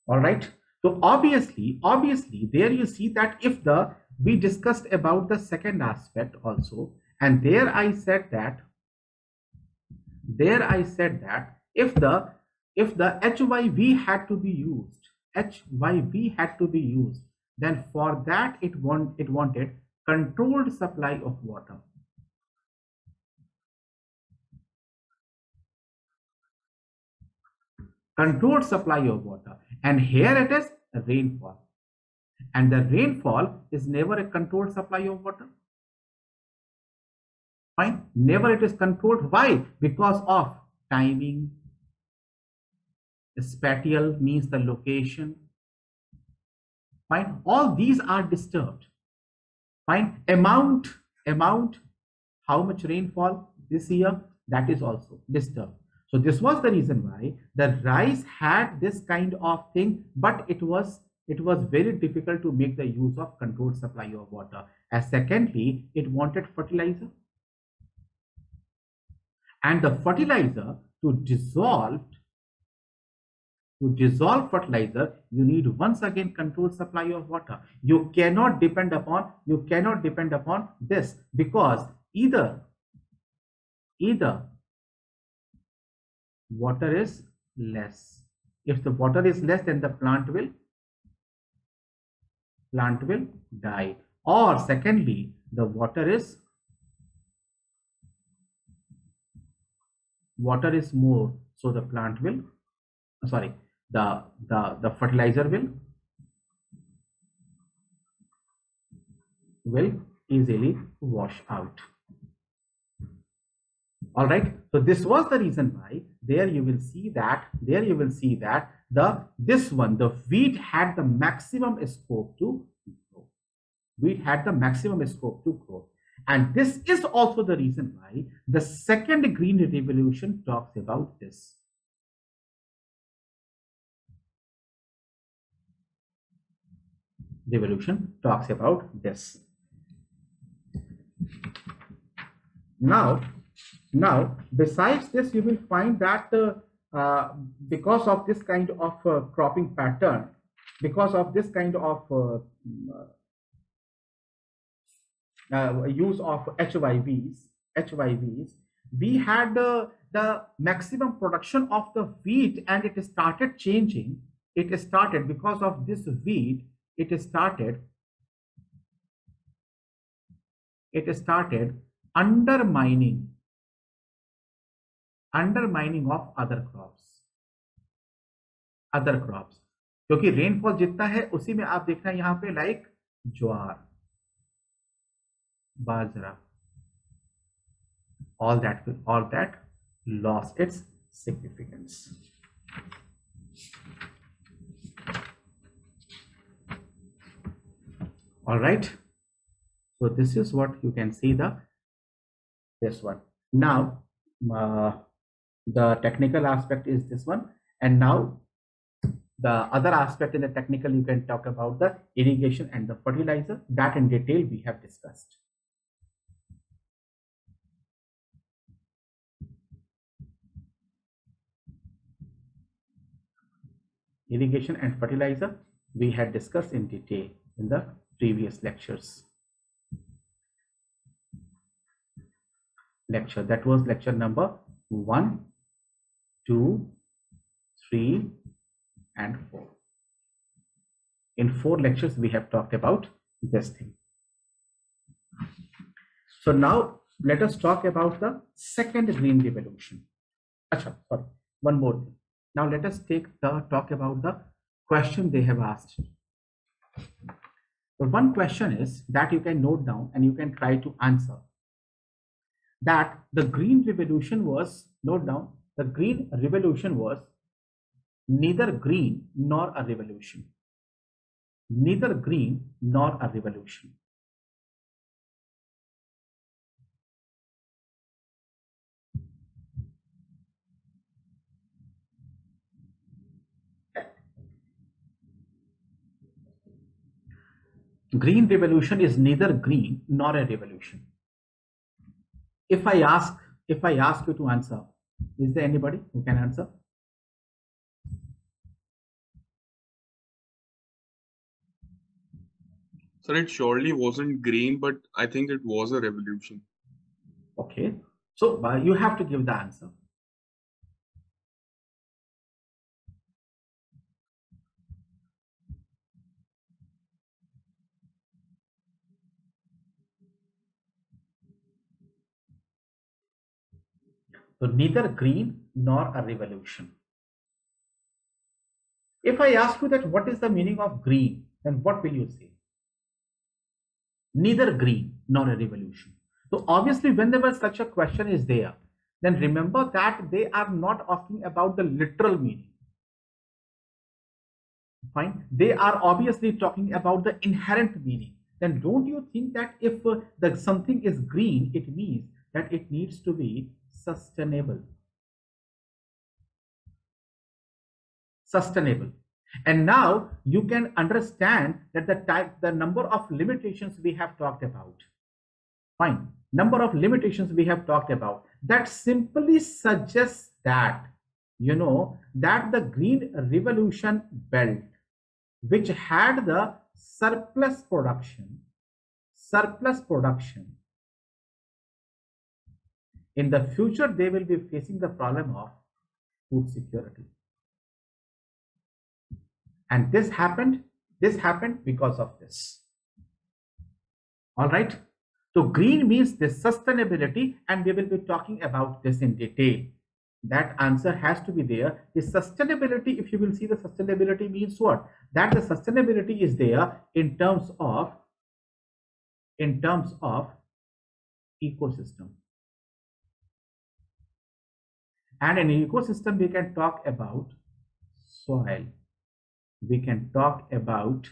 All right. So obviously there you see that if we discussed about the second aspect also, and there I said that if the HYV had to be used, then for that it wanted controlled supply of water. Controlled supply of water, and here it is rainfall, and the rainfall is never a controlled supply of water. Fine, never it is controlled. Why? Because of timing. Spatial means the location. Fine, all these are disturbed. Fine, amount, how much rainfall this year, that is also disturbed. So this was the reason why the rice had this kind of thing, but it was very difficult to make the use of controlled supply of water. And secondly, it wanted fertilizer, and the fertilizer to dissolve fertilizer, you need once again controlled supply of water. You cannot depend upon this, because either water is less. If the water is less, then the plant will die, or secondly the water is more, so the plant will the fertilizer will easily wash out. All right, so this was the reason why there you will see that the wheat had the maximum scope to grow. And this is also the reason why the second green revolution talks about this. Now, besides this, you will find that because of this kind of cropping pattern, because of this kind of use of HYVs, we had the maximum production of the wheat, and it started changing. It started because of this wheat. It started undermining of other crops. क्योंकि rainfall जितना है उसी में आप देखना यहाँ पे like jowar, bajra, all that lost its significance. All right, so this is what you can see this one. Now the technical aspect is this one, and now the other aspect in the technical, you can talk about the irrigation and the fertilizer. That in detail we have discussed. Irrigation and fertilizer we had discussed in detail in the previous lectures. That was lecture number 1, 2, 3, and 4. In 4 lectures we have talked about this thing. So now let us talk about the second green revolution. Achha, sorry, one more thing. Now let us talk about the question they have asked. The one question is that you can note down and you can try to answer. That the green revolution was, note down, the green revolution was neither green nor a revolution. Neither green nor a revolution. Green revolution is neither green nor a revolution. If I ask you to answer, is there anybody who can answer? Sir, it surely wasn't green, but I think it was a revolution. Okay, so you have to give the answer. So neither green nor a revolution. If I ask you that what is the meaning of green, then what will you say? Neither green nor a revolution. So obviously whenever such a question is there, then remember that they are not asking about the literal meaning. Fine. They are obviously talking about the inherent meaning. Then don't you think that if something is green, it means that it needs to be sustainable. Sustainable. And now you can understand that the number of limitations we have talked about. Fine. Number of limitations we have talked about. That simply suggests that, that the green revolution belt, which had the surplus production, in the future they will be facing the problem of food security. And this happened because of this. All right. So green means this sustainability, and we will be talking about this in detail. That answer has to be there. The sustainability, if you will see, the sustainability means what? That the sustainability is there in terms of ecosystem. And in ecosystem, we can talk about soil. We can talk about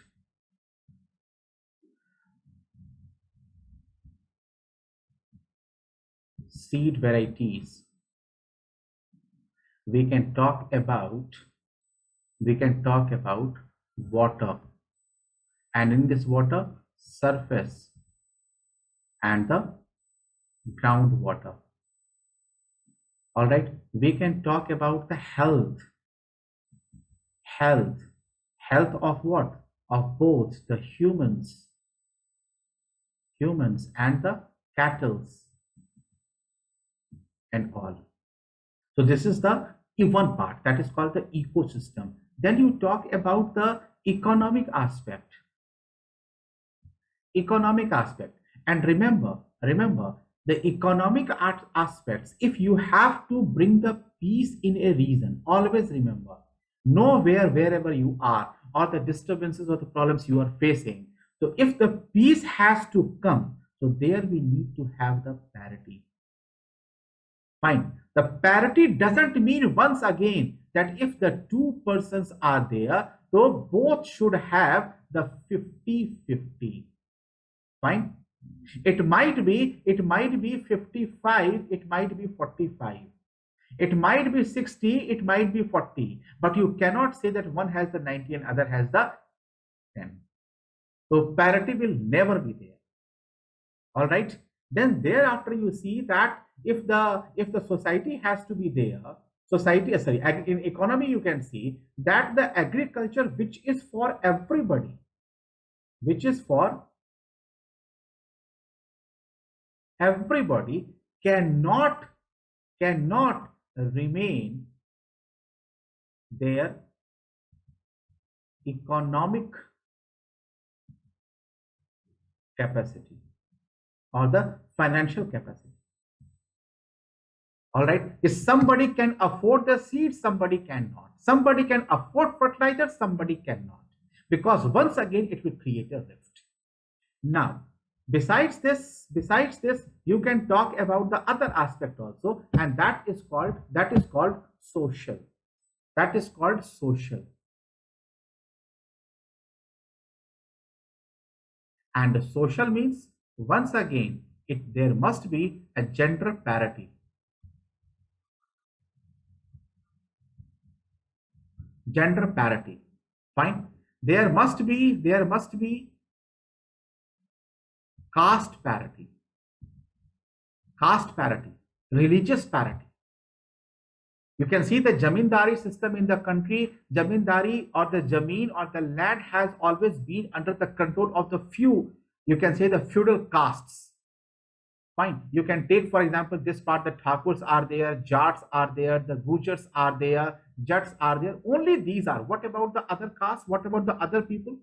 seed varieties. We can talk about water, and in this water, surface and the groundwater. All right, we can talk about the health of what? Of both the humans and the cattle and all. So this is the one part that is called the ecosystem. Then you talk about the economic aspect. And remember the economic aspects. If you have to bring the peace in a region, always remember, nowhere, wherever you are, or the disturbances or the problems you are facing, so if the peace has to come, so there we need to have the parity. Fine. The parity doesn't mean, once again, that if the two persons are there, so both should have the 50-50. Fine. It might be 55, it might be 45. It might be 60, it might be 40, but you cannot say that one has the 90 and other has the 10. So parity will never be there. All right. Then thereafter you see that if the society has to be there, in economy you can see that the agriculture, which is for everybody, cannot remain their economic capacity or the financial capacity. All right. If somebody can afford the seeds, somebody cannot. Somebody can afford fertilizer, somebody cannot. Because once again, it will create a rift. Now, besides this, you can talk about the other aspect also, and that is called social. That is called social. And the social means, once again, there must be a gender parity. Gender parity. Fine. There must be caste parity, religious parity. You can see the zamindari system in the country. Zamindari or the zameen or the land has always been under the control of the few. You can say the feudal castes. Fine. You can take, for example, this part, the Thakurs are there, Jats are there, the Gujars are there, Jats are there. Only these are. What about the other castes? What about the other people?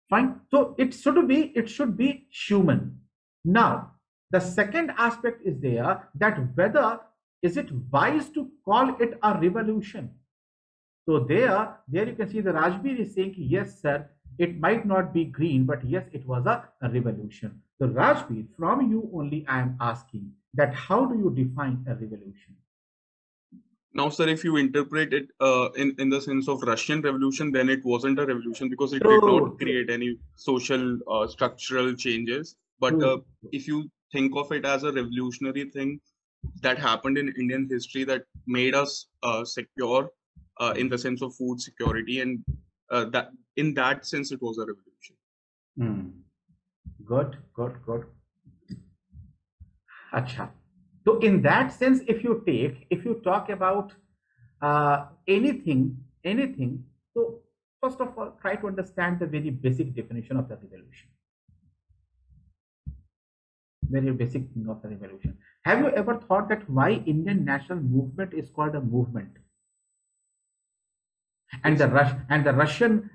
Fine. So it should be human. Now, the second aspect is there, that whether is it wise to call it a revolution. So there you can see the Rajbir is saying, yes, sir, it might not be green, but yes, it was a revolution. So Rajbir, from you only I am asking that how do you define a revolution? Now, sir, if you interpret it in the sense of Russian Revolution, then it wasn't a revolution because it did not create any social structural changes. But if you think of it as a revolutionary thing that happened in Indian history that made us secure in the sense of food security, and that in that sense it was a revolution. Good. Acha. So in that sense, if you talk about anything, so first of all, try to understand the very basic definition of the revolution. Very basic thing of the revolution. Have you ever thought that why Indian national movement is called a movement? And the Russian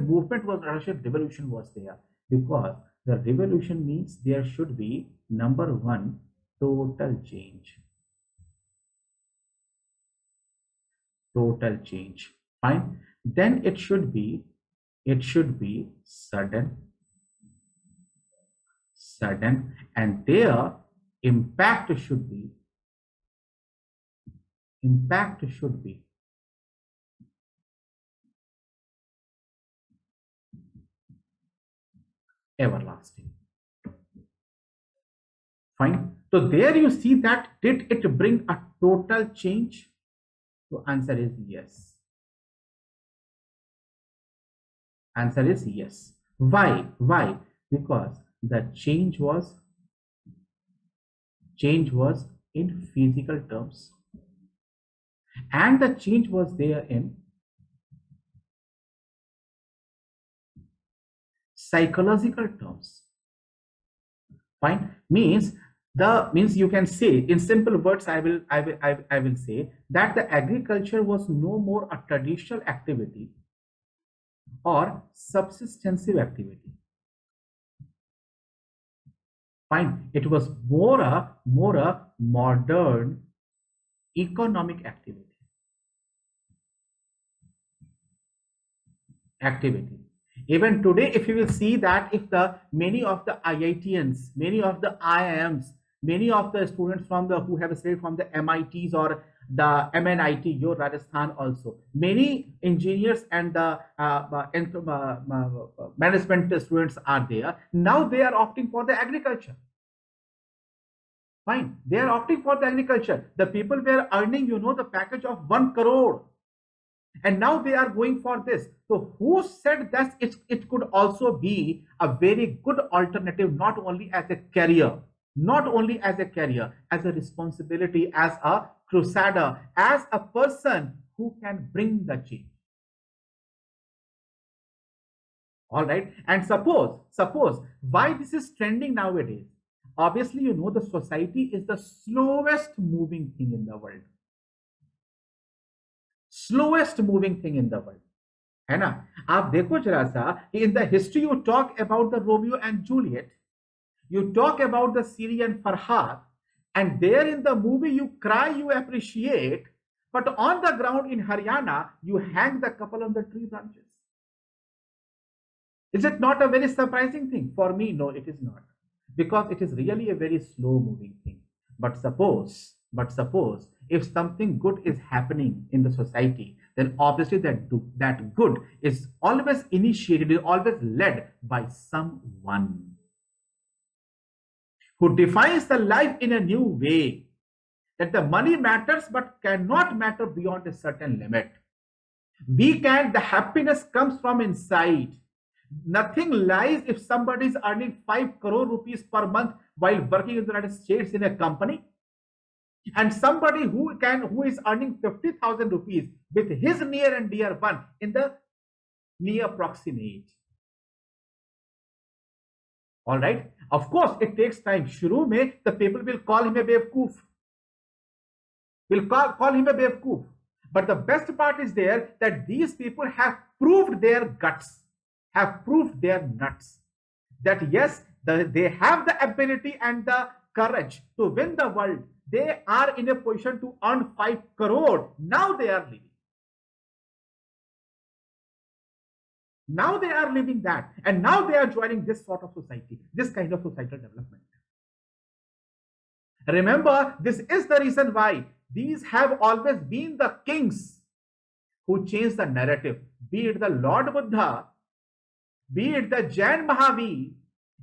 movement was, Russian revolution was there because the revolution means there should be, number one, total change. Fine. Then it should be sudden, and their impact should be everlasting. Fine. So there you see that did it bring a total change? So answer is yes. Answer is yes. Why? Because the change was in physical terms, and the change was there in psychological terms. Fine. Means you can say in simple words, I will say that the agriculture was no more a traditional activity or subsistensive activity. Fine. It was more a modern economic activity. Even today, if you will see that if many of the IITians, many of the IIMs, many of the students who have studied from the MITs or the MNIT, your Rajasthan also, many engineers and the management students are there. Now they are opting for the agriculture. Fine, they are opting for the agriculture. The people were earning, the package of 1 crore. And now they are going for this. So who said that it could also be a very good alternative, not only as a career, as a responsibility, as a crusader, as a person who can bring the change. All right. And suppose why this is trending nowadays. Obviously, the society is the slowest moving thing in the world. Slowest moving thing in the world. है ना? आप देखो जरा सा, in the history you talk about the Romeo and Juliet, you talk about the Syrian Farhad, and there in the movie you cry, you appreciate, but on the ground in Haryana you hang the couple on the tree branches. Is it not a very surprising thing? For me, no, it is not, because it is really a very slow moving thing. But suppose if something good is happening in the society, then obviously that good is always initiated, is always led by someone who defines the life in a new way, that the money matters but cannot matter beyond a certain limit. The happiness comes from inside. Nothing lies if somebody is earning 5 crore rupees per month while working in the United States in a company, and somebody who is earning 50,000 rupees with his near and dear one in the near proximate. All right. Of course, it takes time. Shuru mein, the people will call him a bewkoof. Call him a bewkoof. But the best part is there that these people have proved their guts, have proved their nuts. That yes, they have the ability and the courage to win the world. They are in a position to earn 5 crore. Now they are living. Now they are living that. And now they are joining this sort of society, this kind of societal development. Remember, this is the reason why these have always been the kings who changed the narrative, be it the Lord Buddha, be it the Jain Mahavir.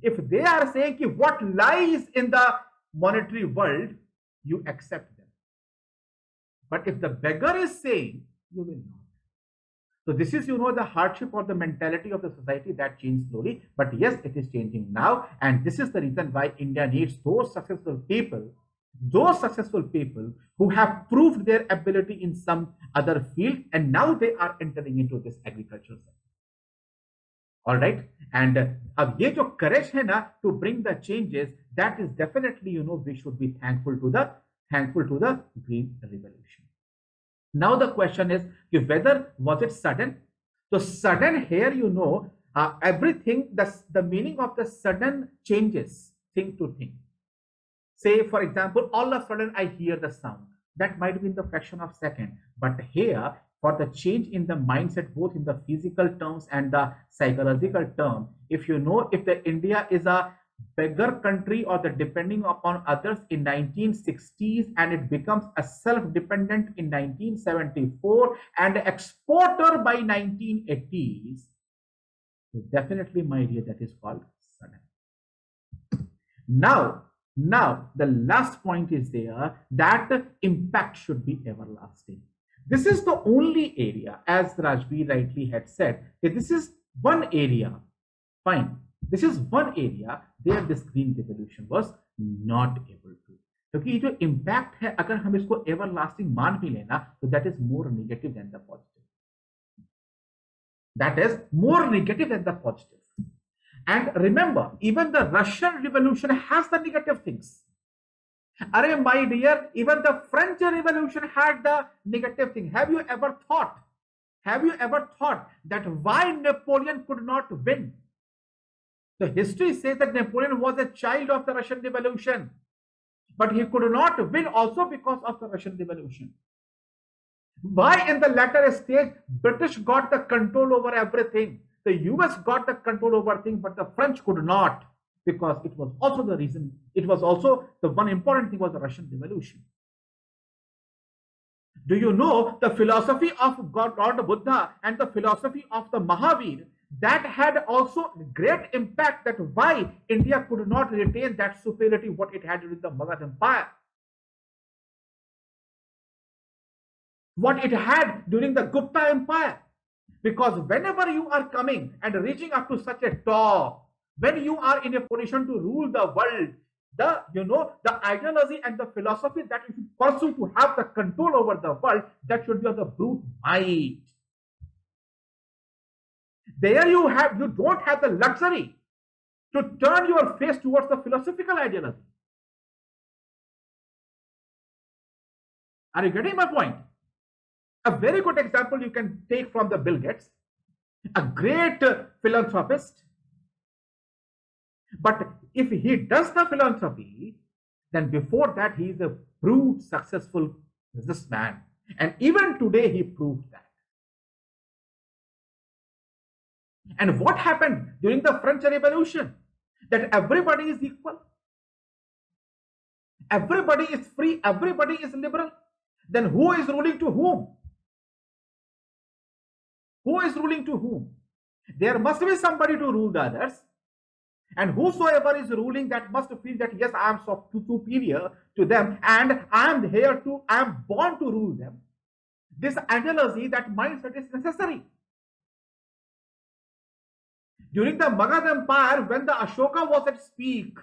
If they are saying ki what lies in the monetary world, you accept them. But if the beggar is saying, you will not. So this is, the hardship or the mentality of the society that changed slowly. But yes, it is changing now. And this is the reason why India needs those successful people who have proved their ability in some other field. And now they are entering into this agricultural sector. All right. And ab ye jo courage hai na to bring the changes, that is definitely, we should be thankful to the Green Revolution. Now the question is whether was it sudden? So sudden here, everything, the meaning of the sudden changes thing to thing. Say, for example, all of a sudden I hear the sound. That might be in the fraction of a second. But here, for the change in the mindset, both in the physical terms and the psychological term, if the India is a beggar country or the depending upon others in 1960s, and it becomes a self-dependent in 1974 and exporter by 1980s, definitely, my dear, that is called sudden. Now the last point is there, that impact should be everlasting. This is the only area, as Rajbir rightly had said, that this is one area, fine. This is one area where this green revolution was not able to. क्योंकि ये जो impact है, अगर हम इसको everlasting मान भी लेना, तो that is more negative than the positive. That is more negative than the positive. And remember, even the Russian Revolution has the negative things. Arey, my dear, even the French Revolution had the negative thing. Have you ever thought that why Napoleon could not win? The history says that Napoleon was a child of the Russian Revolution, but he could not win also because of the Russian Revolution. Why in the latter stage, British got the control over everything. The US got the control over things, but the French could not, because it was also the reason, it was also the one important thing was the Russian Revolution. Do you know the philosophy of Lord Buddha and the philosophy of the Mahavir? That had also great impact, that why India could not retain that superiority what it had during the Magadha Empire, what it had during the Gupta Empire. Because whenever you are coming and reaching up to such a top, when you are in a position to rule the world, the ideology and the philosophy that you should pursue to have the control over the world, that should be of the brute might. There you don't have the luxury to turn your face towards the philosophical ideology. Are you getting my point? A very good example you can take from the Bill Gates, a great philanthropist. But if he does the philanthropy, then before that he is a proved successful businessman. And even today he proved that. And what happened during the French Revolution? That everybody is equal. Everybody is free. Everybody is liberal. Then who is ruling to whom? Who is ruling to whom? There must be somebody to rule the others. And whosoever is ruling, that must feel that yes, I am superior to them and I am born to rule them. This ideology, that mindset is necessary. During the Magadha Empire, when the Ashoka was at peak,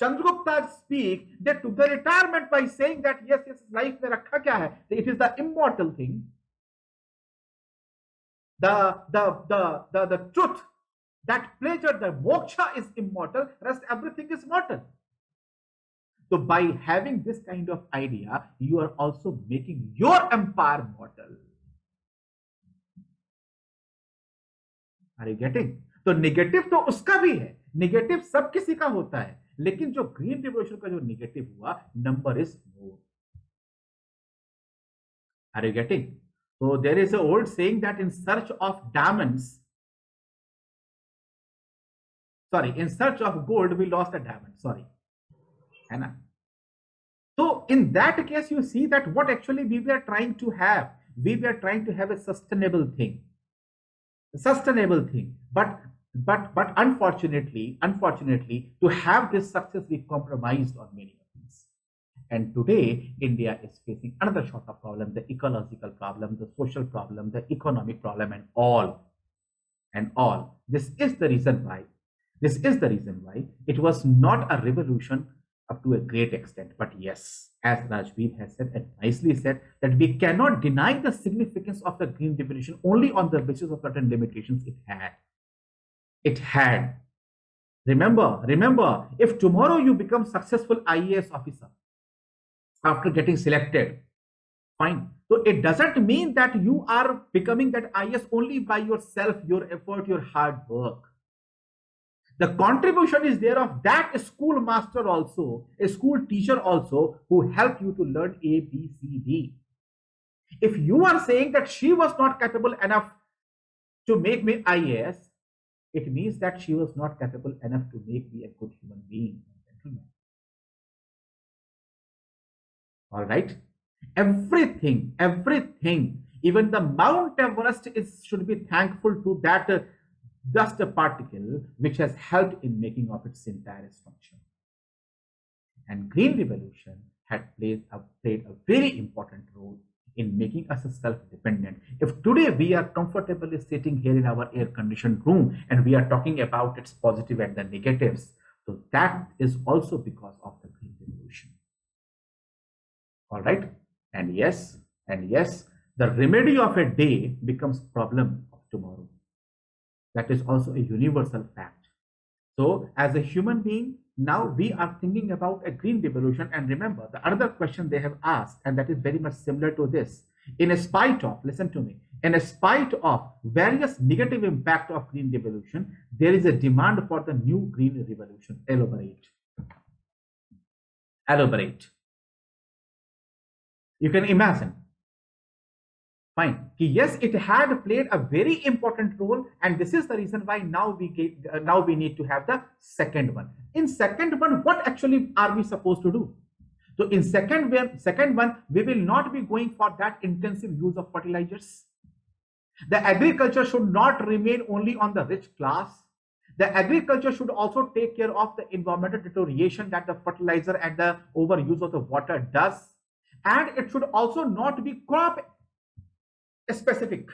Chandragupta speak, they took the retirement by saying that yes, life mein rakha kya hai? It is the immortal thing. The truth, that pleasure, the moksha is immortal, rest everything is mortal. So by having this kind of idea, you are also making your empire mortal. Are you getting? तो negative तो उसका भी है, negative सब किसी का होता है, लेकिन जो ग्रीन रिवॉल्यूशन का जो नेगेटिव हुआ, number is more. Are you getting? So there is an old saying that in search of diamonds, sorry, in search of gold, we lost a diamond. Sorry. है ना? So in that case, you see that what actually we were trying to have, we were trying to have a sustainable thing. But unfortunately, to have this success, we compromised on many things. And today, India is facing another sort of problem: the ecological problem, the social problem, the economic problem, and all. This is the reason why it was not a revolution up to a great extent. But yes, as Rajveer has said and nicely said, that we cannot deny the significance of the Green Revolution only on the basis of certain limitations it had. It had. Remember, if tomorrow you become successful IAS officer after getting selected, fine. So it doesn't mean that you are becoming that IAS only by yourself, your effort, your hard work. The contribution is there of that school master also, a school teacher also, who helped you to learn A, B, C, D. If you are saying that she was not capable enough to make me IAS, it means that she was not capable enough to make me a good human being. All right? Everything, even the Mount Everest should be thankful to that dust particle which has helped in making of its entire structure. And Green Revolution had played a very important role in making us self-dependent. If today we are comfortably sitting here in our air-conditioned room and we are talking about its positive and the negatives, so that is also because of the Green Revolution. All right? And yes, the remedy of a day becomes problem of tomorrow. That is also a universal fact. So as a human being, now we are thinking about a green revolution. And remember, the other question they have asked, and that is very much similar to this, in spite of, listen to me, in spite of various negative impact of green revolution, there is a demand for the new green revolution. Elaborate. You can imagine. Fine. Yes, it had played a very important role, and this is the reason why now we need to have the second one. In second one, what actually are we supposed to do? So in second one, we will not be going for that intensive use of fertilizers. The agriculture should not remain only on the rich class. The agriculture should also take care of the environmental deterioration that the fertilizer and the overuse of the water does. And it should also not be crop specific.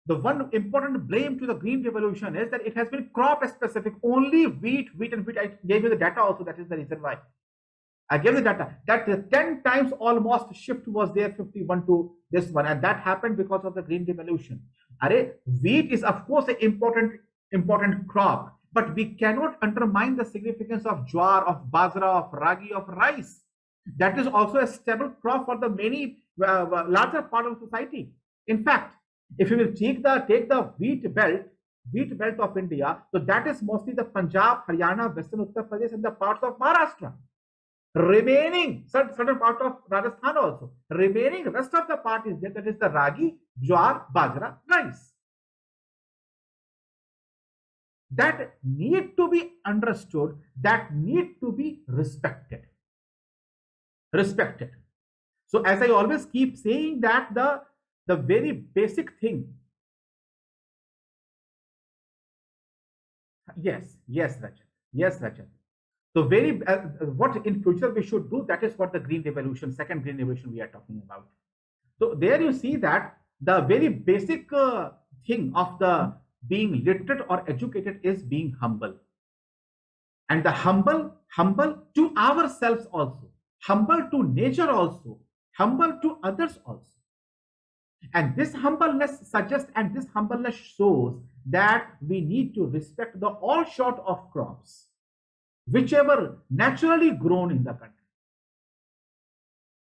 The one important blame to the green revolution is that it has been crop specific, only wheat. I gave you the data also. That is the reason why I gave the data that 10 times almost shift was there, 51 to this one, and that happened because of the green revolution. Wheat is of course an important crop, but we cannot undermine the significance of jowar, of bajra, of ragi, of rice. That is also a stable crop for the many larger part of society. In fact, if you will take the wheat belt of India, so that is mostly the Punjab, Haryana, Western Uttar Pradesh, and the parts of Maharashtra. Remaining certain part of Rajasthan also. Remaining rest of the part is there, that is the ragi, jowar, bajra, rice. That need to be understood, that need to be respected. So as I always keep saying that the very basic thing. Yes, Rajat. So what in future we should do, that is what the green revolution, second green revolution we are talking about. So there you see that the very basic thing of the being literate or educated is being humble. And the humble to ourselves also, humble to nature also, humble to others also. And this humbleness suggests and this humbleness shows that we need to respect the all sort of crops, whichever naturally grown in the country.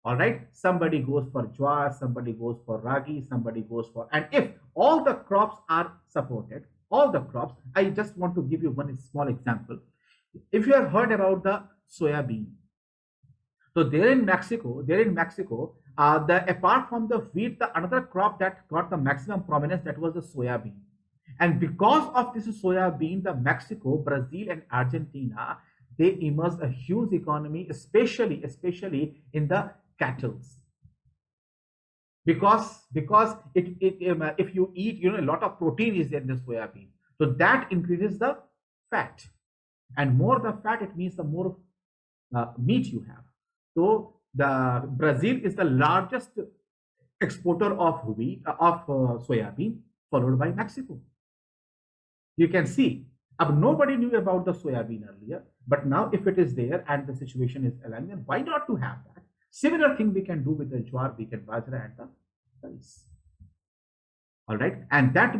All right, somebody goes for jowar, somebody goes for ragi, somebody goes for, and if all the crops are supported, all the crops, I just want to give you one small example. If you have heard about the soya bean, so there in Mexico, the apart from the wheat, the another crop that got the maximum prominence, that was the soya bean. And because of this soya bean, the Mexico, Brazil, and Argentina, they emerged a huge economy, especially in the cattle. Because if you eat, a lot of protein is in the soya bean, so that increases the fat, and more the fat, it means the more meat you have. So the Brazil is the largest exporter of wheat of soya bean, followed by Mexico. You can see, nobody knew about the soya bean earlier, but now if it is there and the situation is aligned, then why not to have that? Similar thing we can do with the jowar, we can bajra and the rice. All right, and that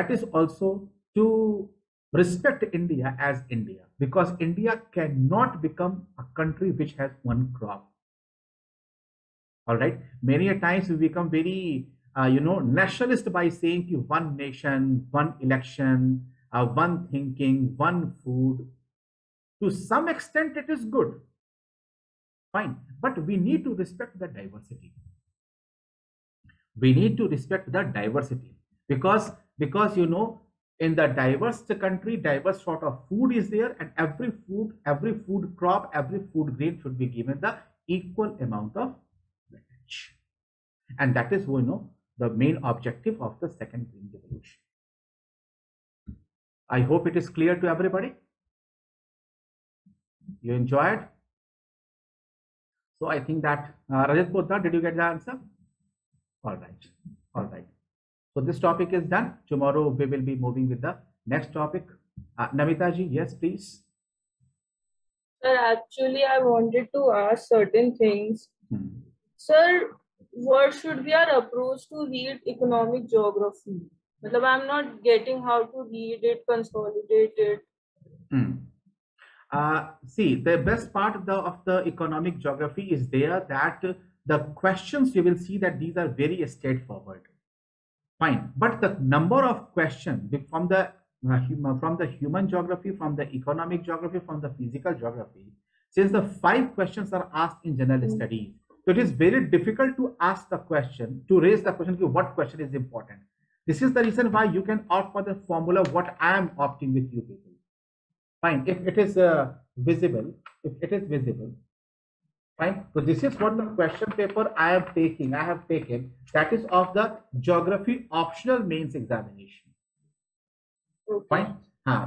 is also to respect India as India, because India cannot become a country which has one crop. All right, many a times we become very nationalist by saying one nation, one election, one thinking, one food. To some extent it is good, fine, but we need to respect the diversity. We need to respect the diversity, because in the diverse country, diverse sort of food is there, and every food crop, every food grain should be given the equal amount of weightage. And that is the main objective of the second Green Revolution. I hope it is clear to everybody. You enjoyed? So I think that Rajat Poddar, did you get the answer? All right. So this topic is done. Tomorrow we will be moving with the next topic. Namita ji, yes, please. Sir, actually, I wanted to ask certain things. Sir, what should be our approach to read economic geography? I'm not getting how to read it, consolidate it. See, the best part of the economic geography is there that the questions, you will see that these are very straightforward. Fine, but the number of questions from the human geography, from the economic geography, from the physical geography, since the 5 questions are asked in general studies, so it is very difficult to ask the question, to raise the question, what question is important. This is the reason why you can opt for the formula what I am opting with you people. Fine, if it is visible, fine. So this is what the question paper I have taken, that is of the geography optional mains examination. Okay. Fine.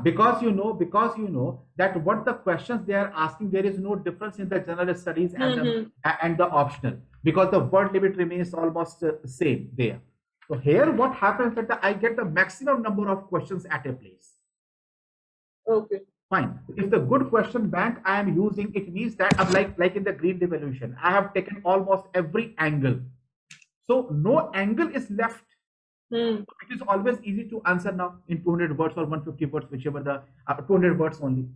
Because you know that what the questions they are asking, there is no difference in the general studies and the optional, because the word limit remains almost same there. So here what happens that I get the maximum number of questions at a place. Okay. Fine. If the good question bank I am using, it means that like in the Green Revolution, I have taken almost every angle. So no angle is left. It is always easy to answer now in 200 words or 150 words, whichever the 200 words only.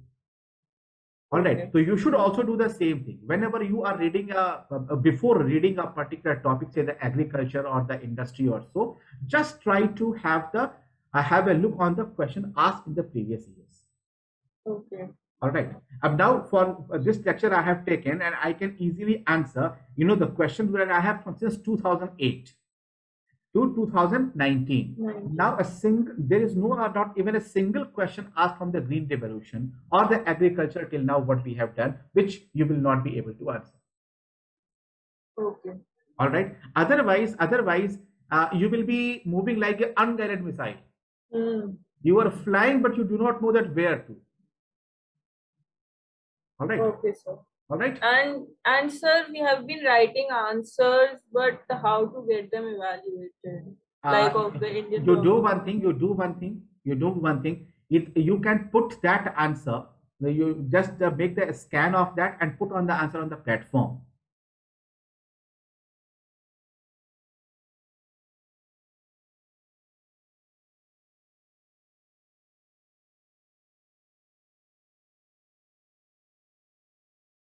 All right. Okay. So you should also do the same thing. Whenever you are reading before reading a particular topic, say the agriculture or the industry or so, just try to have a look on the question asked in the previous years. Okay. All right. Now for this lecture I have taken, and I can easily answer, the questions that I have from since 2008 to 2019. Now there is not even a single question asked from the Green Revolution or the agriculture till now what we have done, which you will not be able to answer. Okay. All right. Otherwise, you will be moving like an unguided missile. You are flying, but you do not know that where to. All right. Okay, sir. All right. And sir, we have been writing answers, but how to get them evaluated? like of the Indian you do one thing. You can put that answer. You just make the scan of that and put on the answer on the platform.